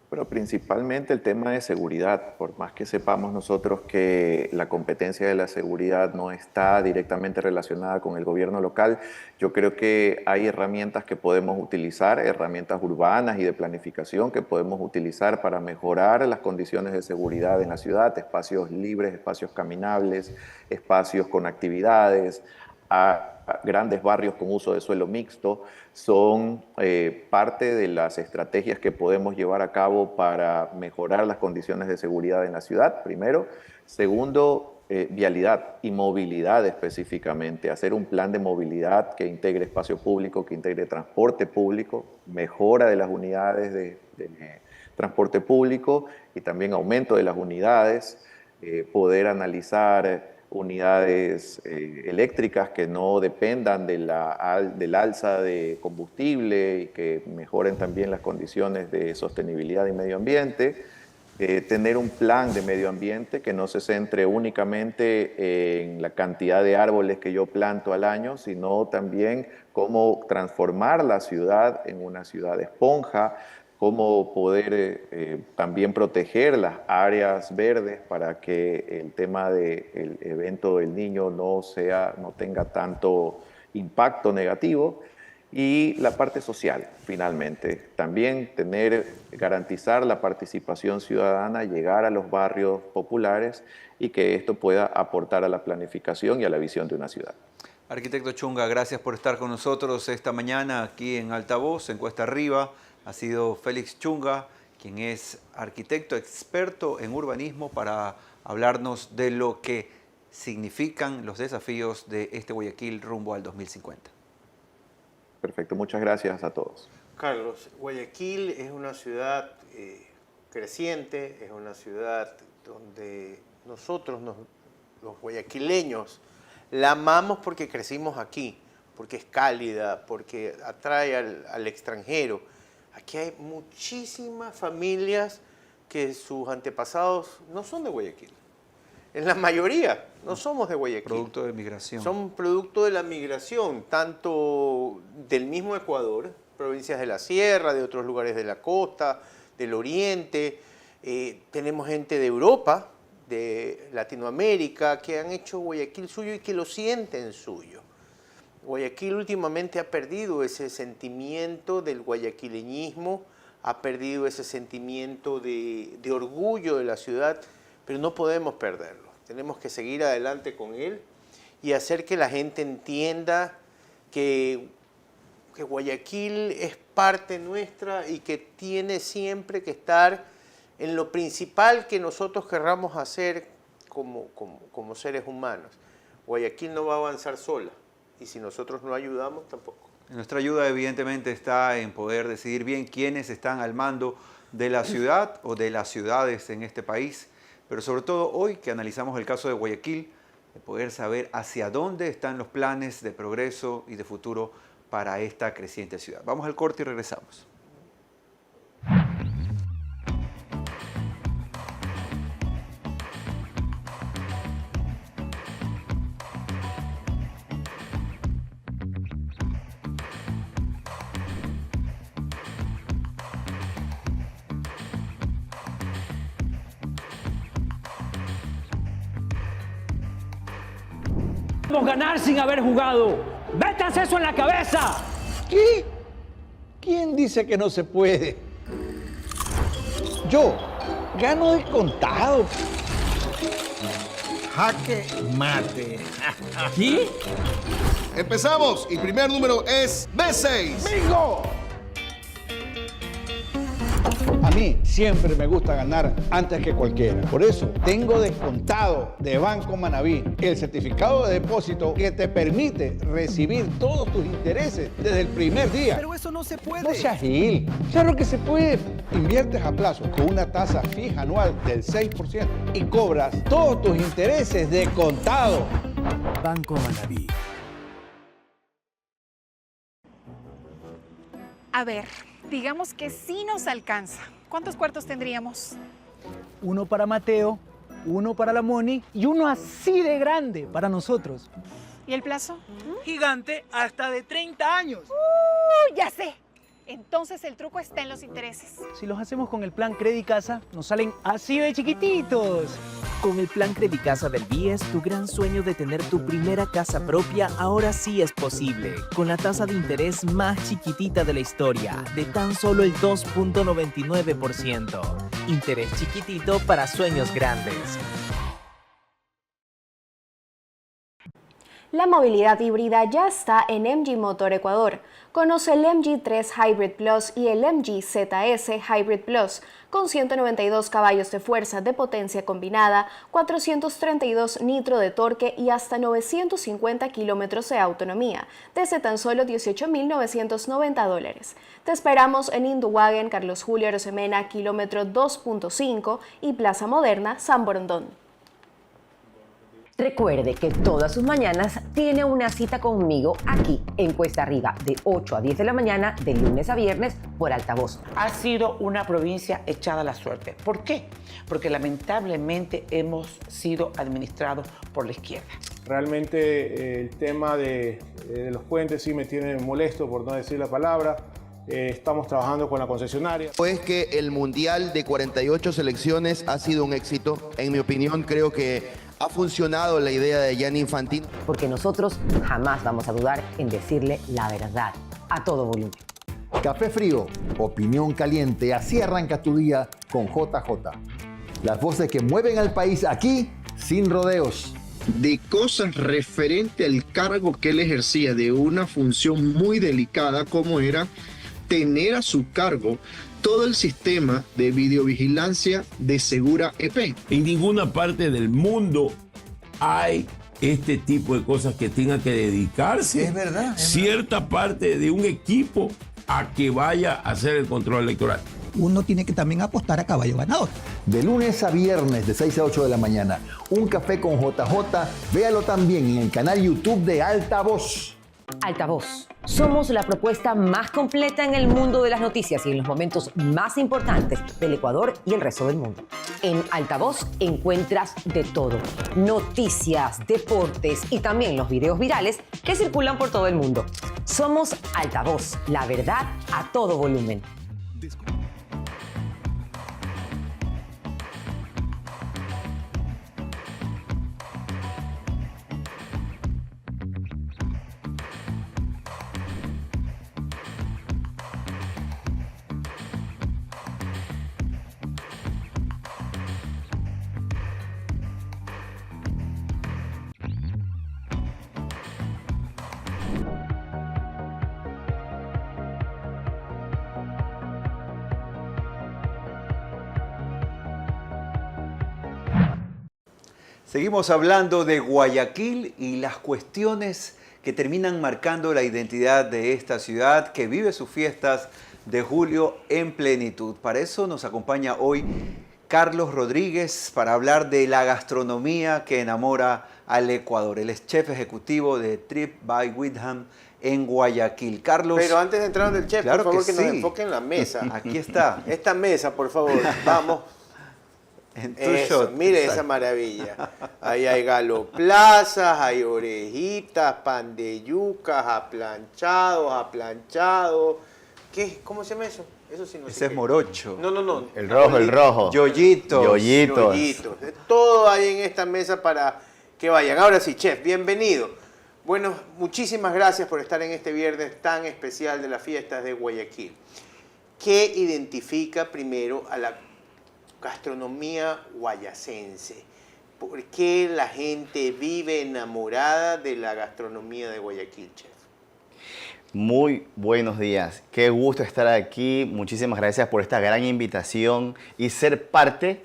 Bueno, principalmente el tema de seguridad. Por más que sepamos nosotros que la competencia de la seguridad no está directamente relacionada con el gobierno local, yo creo que hay herramientas que podemos utilizar, herramientas urbanas y de planificación que podemos utilizar para mejorar las condiciones de seguridad en la ciudad, espacios libres, espacios caminables, espacios con actividades, a grandes barrios con uso de suelo mixto, son parte de las estrategias que podemos llevar a cabo para mejorar las condiciones de seguridad en la ciudad, primero. Segundo, vialidad y movilidad específicamente, hacer un plan de movilidad que integre espacio público, que integre transporte público, mejora de las unidades de transporte público y también aumento de las unidades, poder analizar unidades eléctricas que no dependan del alza de combustible y que mejoren también las condiciones de sostenibilidad y medio ambiente, tener un plan de medio ambiente que no se centre únicamente en la cantidad de árboles que yo planto al año, sino también cómo transformar la ciudad en una ciudad esponja, cómo poder también proteger las áreas verdes para que el tema del evento del Niño no tenga tanto impacto negativo. Y la parte social, finalmente, también garantizar la participación ciudadana, llegar a los barrios populares y que esto pueda aportar a la planificación y a la visión de una ciudad. Arquitecto Chunga, gracias por estar con nosotros esta mañana aquí en Altavoz, en Cuesta Arriba. Ha sido Félix Chunga, quien es arquitecto experto en urbanismo, para hablarnos de lo que significan los desafíos de este Guayaquil rumbo al 2050. Perfecto, muchas gracias a todos. Carlos, Guayaquil es una ciudad creciente, es una ciudad donde nosotros, los guayaquileños, la amamos porque crecimos aquí, porque es cálida, porque atrae al extranjero. Aquí hay muchísimas familias que sus antepasados no son de Guayaquil. En la mayoría no somos de Guayaquil. Producto de migración. Son producto de la migración, tanto del mismo Ecuador, provincias de la sierra, de otros lugares de la costa, del oriente. Tenemos gente de Europa, de Latinoamérica, que han hecho Guayaquil suyo y que lo sienten suyo. Guayaquil últimamente ha perdido ese sentimiento del guayaquileñismo, ha perdido ese sentimiento de orgullo de la ciudad, pero no podemos perderlo. Tenemos que seguir adelante con él y hacer que la gente entienda que Guayaquil es parte nuestra y que tiene siempre que estar en lo principal que nosotros querramos hacer como seres humanos. Guayaquil no va a avanzar sola. Y si nosotros no ayudamos, tampoco. Nuestra ayuda evidentemente está en poder decidir bien quiénes están al mando de la ciudad o de las ciudades en este país, pero sobre todo hoy que analizamos el caso de Guayaquil, de poder saber hacia dónde están los planes de progreso y de futuro para esta creciente ciudad. Vamos al corte y regresamos. Podemos ganar sin haber jugado. ¡Métanse eso en la cabeza! ¿Qué? ¿Quién dice que no se puede? Yo gano de contado. Jaque mate. ¿Qué? Empezamos. El primer número es B6. ¡Bingo! A mí siempre me gusta ganar antes que cualquiera. Por eso tengo Descontado de Banco Manaví, el certificado de depósito que te permite recibir todos tus intereses desde el primer día. Pero eso no se puede. No seas gil. Claro que se puede. Inviertes a plazo con una tasa fija anual del 6% y cobras todos tus intereses de contado. Banco Manaví. A ver, digamos que sí nos alcanza. ¿Cuántos cuartos tendríamos? Uno para Mateo, uno para la Moni y uno así de grande para nosotros. ¿Y el plazo? Gigante, hasta de 30 años. Ya sé. Entonces el truco está en los intereses. Si los hacemos con el plan Credicasa, nos salen así de chiquititos. Con el plan Credicasa del BIES, tu gran sueño de tener tu primera casa propia ahora sí es posible. Con la tasa de interés más chiquitita de la historia, de tan solo el 2.99%. Interés chiquitito para sueños grandes. La movilidad híbrida ya está en MG Motor Ecuador. Conoce el MG3 Hybrid Plus y el MG ZS Hybrid Plus, con 192 caballos de fuerza de potencia combinada, 432 nitro de torque y hasta 950 kilómetros de autonomía, desde tan solo $18.990. Te esperamos en Induwagen, Carlos Julio Arosemena, kilómetro 2.5 y Plaza Moderna, San Borondón. Recuerde que todas sus mañanas tiene una cita conmigo aquí en Cuesta Arriba de 8 a 10 de la mañana de lunes a viernes por Altavoz. Ha sido una provincia echada a la suerte. ¿Por qué? Porque lamentablemente hemos sido administrados por la izquierda. Realmente el tema de los puentes sí me tiene molesto, por no decir la palabra. Estamos trabajando con la concesionaria. Pues que el Mundial de 48 selecciones ha sido un éxito. En mi opinión, creo que ha funcionado la idea de Gianni Infantino. Porque nosotros jamás vamos a dudar en decirle la verdad a todo volumen. Café frío, opinión caliente, así arranca tu día con JJ. Las voces que mueven al país aquí sin rodeos. De cosas referente al cargo que él ejercía, de una función muy delicada como era tener a su cargo todo el sistema de videovigilancia de Segura EP. En ninguna parte del mundo hay este tipo de cosas que tenga que dedicarse. Es verdad. Cierta parte de un equipo a que vaya a hacer el control electoral. Uno tiene que también apostar a caballo ganador. De lunes a viernes de 6 a 8 de la mañana, un café con JJ, véalo también en el canal YouTube de Altavoz. Altavoz. Somos la propuesta más completa en el mundo de las noticias y en los momentos más importantes del Ecuador y el resto del mundo. En Altavoz encuentras de todo. Noticias, deportes y también los videos virales que circulan por todo el mundo. Somos Altavoz, la verdad a todo volumen. Seguimos hablando de Guayaquil y las cuestiones que terminan marcando la identidad de esta ciudad que vive sus fiestas de julio en plenitud. Para eso nos acompaña hoy Carlos Rodríguez para hablar de la gastronomía que enamora al Ecuador. Él es chef ejecutivo de Trip by Witham en Guayaquil. Carlos. Pero antes de entrar en el chef, claro por favor, que sí. nos enfoquen en la mesa. Aquí está. Esta mesa, por favor. Vamos. En tu Eso, shot. mire Exacto. esa maravilla. Ahí hay galoplazas, hay orejitas, pan de yucas, aplanchados. ¿Qué? ¿Cómo se llama eso? Eso sí no sé Ese es qué. morocho. No. El rojo. Yoyitos. Yoyitos. Todo hay en esta mesa para que vayan. Ahora sí, chef, bienvenido. Bueno, muchísimas gracias por estar en este viernes tan especial de las fiestas de Guayaquil. ¿Qué identifica primero a la gastronomía guayacense? ¿Por qué la gente vive enamorada de la gastronomía de Guayaquil, chef? Muy buenos días, qué gusto estar aquí, muchísimas gracias por esta gran invitación y ser parte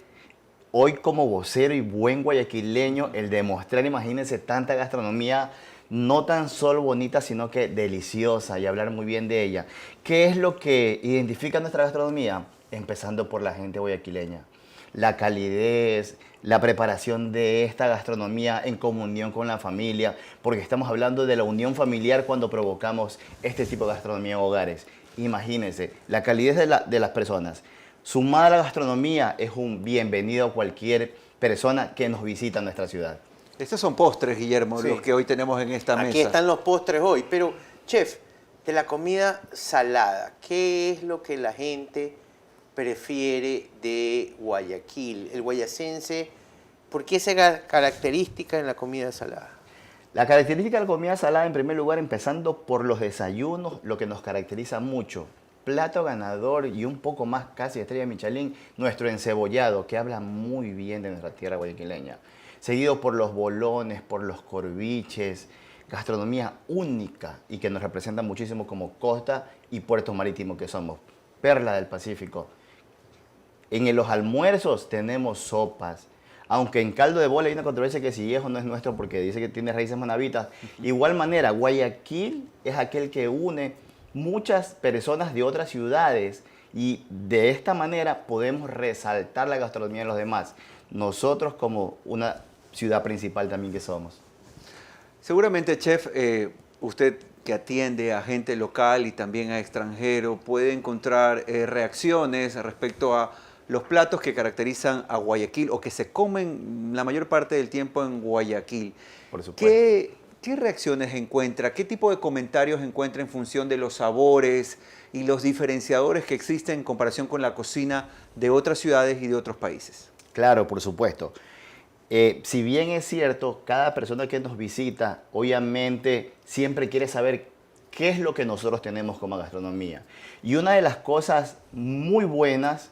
hoy como vocero y buen guayaquileño, el demostrar, imagínense, tanta gastronomía, no tan solo bonita, sino que deliciosa y hablar muy bien de ella. ¿Qué es lo que identifica nuestra gastronomía? Empezando por la gente guayaquileña. La calidez, la preparación de esta gastronomía en comunión con la familia, porque estamos hablando de la unión familiar cuando provocamos este tipo de gastronomía en hogares. imagínense, la calidez de las personas, sumada a la gastronomía, es un bienvenido a cualquier persona que nos visita en nuestra ciudad. Estos son postres, Guillermo, Sí. los que hoy tenemos en esta mesa. Aquí están los postres hoy, pero, chef, de la comida salada, ¿qué es lo que la gente prefiere de Guayaquil? El guayacense, ¿por qué esa característica en la comida salada? La característica de la comida salada, en primer lugar, empezando por los desayunos, lo que nos caracteriza mucho. Plato ganador y un poco más casi estrella Michelin, nuestro encebollado, que habla muy bien de nuestra tierra guayaquileña. Seguido por los bolones, por los corviches, gastronomía única y que nos representa muchísimo como costa y puerto marítimo que somos, perla del Pacífico. En los almuerzos tenemos sopas, aunque en caldo de bola hay una controversia que si viejo no es nuestro porque dice que tiene raíces manabitas. Igual manera, Guayaquil es aquel que une muchas personas de otras ciudades y de esta manera podemos resaltar la gastronomía de los demás. Nosotros como una ciudad principal también que somos. Seguramente, chef, usted que atiende a gente local y también a extranjero, puede encontrar reacciones respecto a los platos que caracterizan a Guayaquil o que se comen la mayor parte del tiempo en Guayaquil. Por supuesto. ¿Qué reacciones encuentra? ¿Qué tipo de comentarios encuentra en función de los sabores y los diferenciadores que existen en comparación con la cocina de otras ciudades y de otros países? Claro, por supuesto. Si bien es cierto, cada persona que nos visita, obviamente, siempre quiere saber qué es lo que nosotros tenemos como gastronomía. Y una de las cosas muy buenas,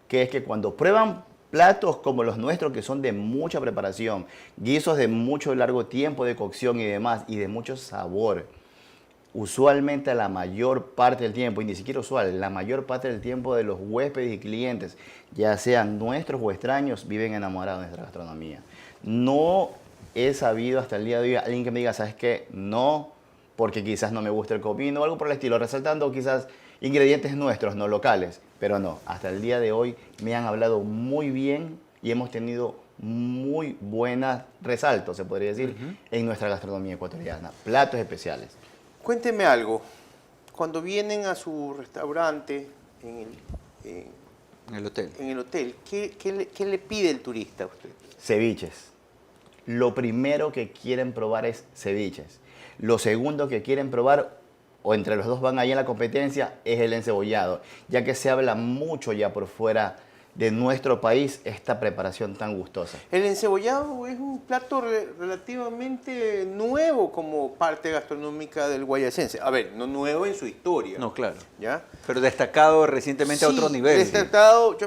que es que cuando prueban platos como los nuestros, que son de mucha preparación, guisos de mucho largo tiempo de cocción y demás, y de mucho sabor, usualmente la mayor parte del tiempo, y ni siquiera usual, la mayor parte del tiempo de los huéspedes y clientes, ya sean nuestros o extraños, viven enamorados de nuestra gastronomía. No he sabido hasta el día de hoy alguien que me diga, ¿sabes qué? No, porque quizás no me gusta el comino o algo por el estilo, resaltando quizás ingredientes nuestros, no locales, pero no, hasta el día de hoy me han hablado muy bien y hemos tenido muy buenos resaltos, se podría decir, en nuestra gastronomía ecuatoriana, platos especiales. Cuénteme algo, cuando vienen a su restaurante En el hotel. ¿Qué le pide el turista a usted? Ceviches. Lo primero que quieren probar es ceviches. Lo segundo que quieren probar, o entre los dos van ahí en la competencia, es el encebollado, ya que se habla mucho ya por fuera de nuestro país esta preparación tan gustosa. El encebollado es un plato relativamente nuevo como parte gastronómica del guayacense. A ver, no nuevo en su historia. No, claro. ¿Ya? Pero destacado recientemente a otro nivel. Destacado.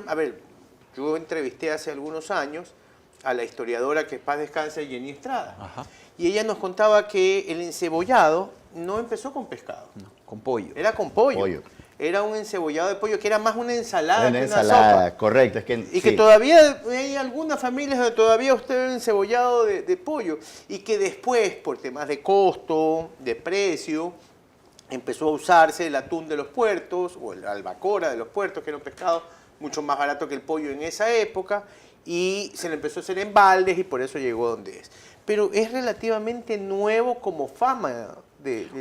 Yo entrevisté hace algunos años a la historiadora que paz descanse, Jenny Estrada. Ajá. Y ella nos contaba que el encebollado no empezó con pescado. No, con pollo. Era con pollo. Era un encebollado de pollo que era más una ensalada Una que ensalada, una sopa. correcto. Es que, Y que todavía hay algunas familias donde todavía usted ve encebollado de pollo. Y que después, por temas de costo, de precio, empezó a usarse el atún de los puertos o el albacora de los puertos, que era un pescado mucho más barato que el pollo en esa época. Y se le empezó a hacer en baldes y por eso llegó donde es. Pero es relativamente nuevo como fama.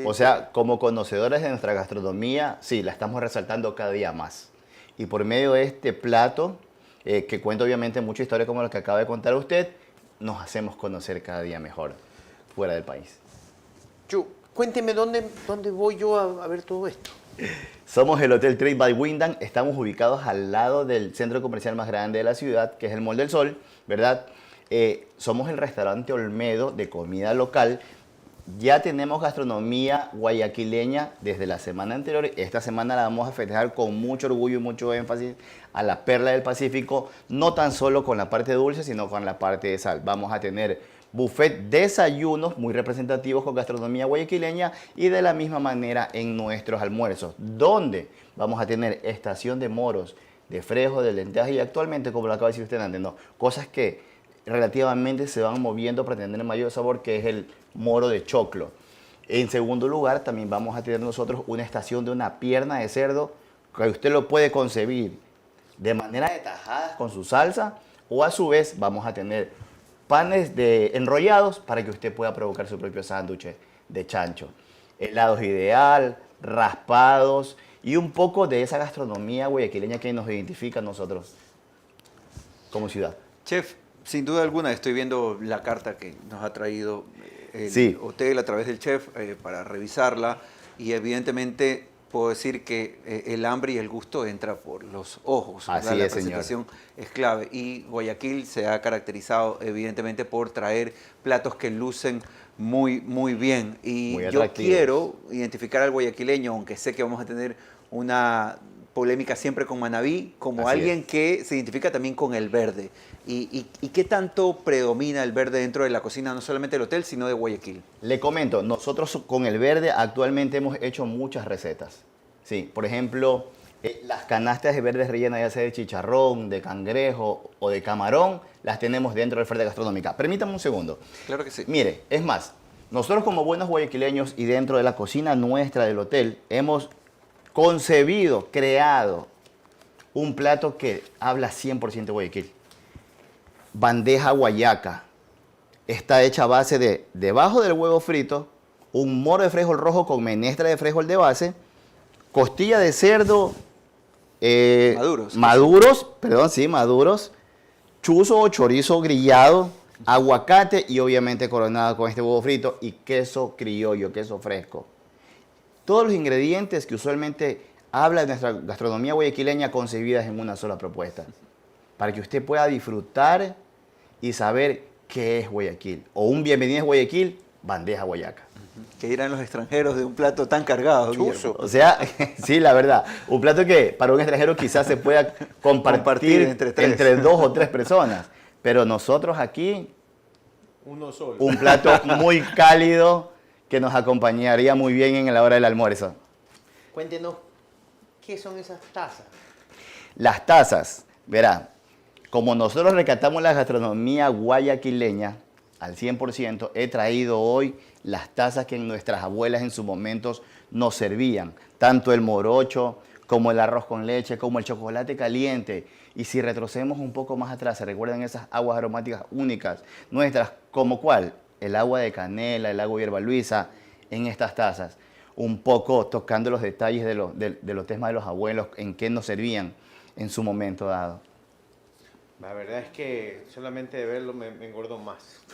O sea, como conocedores de nuestra gastronomía, sí, la estamos resaltando cada día más. Y por medio de este plato, que cuenta obviamente mucha historia como la que acaba de contar usted, nos hacemos conocer cada día mejor fuera del país. Cuénteme dónde voy yo a ver todo esto. Somos el Hotel Trade by Wyndham, estamos ubicados al lado del centro comercial más grande de la ciudad, que es el Mall del Sol, ¿verdad? Somos el restaurante Olmedo de comida local. Ya tenemos gastronomía guayaquileña desde la semana anterior. Esta semana la vamos a festejar con mucho orgullo y mucho énfasis a la perla del Pacífico, no tan solo con la parte dulce, sino con la parte de sal. Vamos a tener buffet desayunos muy representativos con gastronomía guayaquileña y de la misma manera en nuestros almuerzos, donde vamos a tener estación de moros, de frejos, de lentejas y actualmente, como lo acaba de decir usted antes, no, cosas que relativamente se van moviendo para tener mayor sabor, que es el moro de choclo. En segundo lugar, también vamos a tener nosotros una estación de una pierna de cerdo que usted lo puede concebir de manera de tajadas con su salsa, o a su vez vamos a tener panes enrollados para que usted pueda provocar su propio sándwich de chancho. Helados ideal, raspados y un poco de esa gastronomía guayaquileña que nos identifica a nosotros como ciudad. Chef, sin duda alguna estoy viendo la carta que nos ha traído el hotel a través del chef para revisarla, y evidentemente puedo decir que el hambre y el gusto entra por los ojos. Así la es, presentación es clave, y Guayaquil se ha caracterizado evidentemente por traer platos que lucen muy bien. Y muy yo quiero identificar al guayaquileño, aunque sé que vamos a tener una polémica siempre con Manabí, como Así alguien es. que se identifica también con el verde. ¿Y qué tanto predomina el verde dentro de la cocina, no solamente del hotel, sino de Guayaquil? Le comento, nosotros con el verde actualmente hemos hecho muchas recetas. Sí, por ejemplo, las canastas de verdes rellenas, ya sea de chicharrón, de cangrejo o de camarón, las tenemos dentro de la oferta gastronómica. Permítame un segundo. Claro que sí. Mire, es más, nosotros como buenos guayaquileños y dentro de la cocina nuestra del hotel, hemos concebido, creado un plato que habla 100% de Guayaquil. Bandeja guayaca. Está hecha a base de, debajo del huevo frito, un moro de frijol rojo con menestra de frijol de base, costilla de cerdo maduros, chuzo o chorizo grillado, aguacate y obviamente coronado con este huevo frito y queso criollo, queso fresco. Todos los ingredientes que usualmente habla de nuestra gastronomía guayaquileña concebidas en una sola propuesta, para que usted pueda disfrutar y saber qué es Guayaquil. O un bienvenido a Guayaquil, bandeja guayaca. ¿Qué dirán los extranjeros de un plato tan cargado, Guillermo? O sea, sí, la verdad, un plato que para un extranjero quizás se pueda compartir entre 2 o 3 personas, pero nosotros aquí, uno solo. Un plato muy cálido que nos acompañaría muy bien en la hora del almuerzo. Cuéntenos, ¿qué son esas tazas? Las tazas, verá, como nosotros rescatamos la gastronomía guayaquileña al 100%, he traído hoy las tazas que nuestras abuelas en sus momentos nos servían, tanto el morocho como el arroz con leche, como el chocolate caliente. Y si retrocedemos un poco más atrás, ¿se recuerdan esas aguas aromáticas únicas nuestras? ¿Como cuál? El agua de canela, el agua de hierba luisa, en estas tazas. Un poco tocando los detalles de los temas de los abuelos, en qué nos servían en su momento dado. La verdad es que solamente de verlo me engordó más.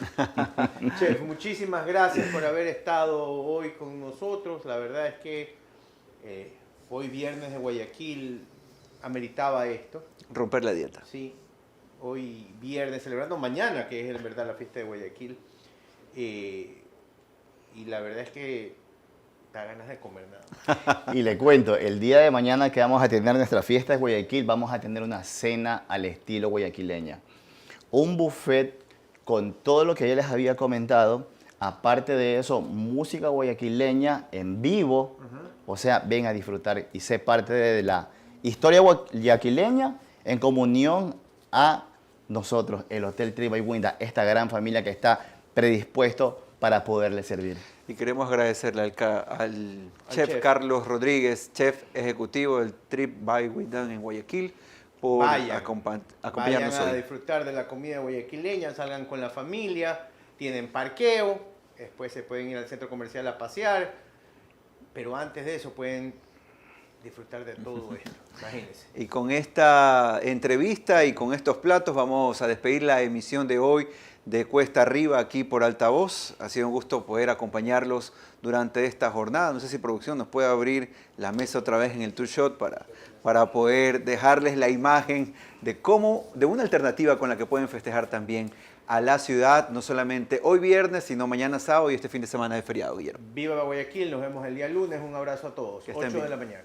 Chef, muchísimas gracias por haber estado hoy con nosotros. La verdad es que hoy viernes de Guayaquil ameritaba esto. Romper la dieta. Sí, hoy viernes, celebrando mañana, que es en verdad la fiesta de Guayaquil. Y la verdad es que da ganas de comer nada. Y le cuento, el día de mañana que vamos a tener nuestra fiesta de Guayaquil, vamos a tener una cena al estilo guayaquileña. Un buffet con todo lo que ya les había comentado. Aparte de eso, música guayaquileña en vivo. O sea, ven a disfrutar y sé parte de la historia guayaquileña en comunión a nosotros, el Hotel Triba y Winda, esta gran familia que está predispuesto para poderle servir. Y queremos agradecerle al chef Carlos Rodríguez, chef ejecutivo del Trip by Windan en Guayaquil, por acompañarnos vayan a hoy. disfrutar de la comida guayaquileña, salgan con la familia, tienen parqueo, después se pueden ir al centro comercial a pasear, pero antes de eso pueden disfrutar de todo esto, imagínense. Y con esta entrevista y con estos platos vamos a despedir la emisión de hoy de Cuesta Arriba aquí por Altavoz. Ha sido un gusto poder acompañarlos durante esta jornada. No sé si producción nos puede abrir la mesa otra vez en el Two Shot para poder dejarles la imagen de una alternativa con la que pueden festejar también a la ciudad, no solamente hoy viernes, sino mañana sábado y este fin de semana de feriado, Guillermo. Viva Guayaquil, nos vemos el día lunes. Un abrazo a todos. Que estén 8 bien. de la mañana.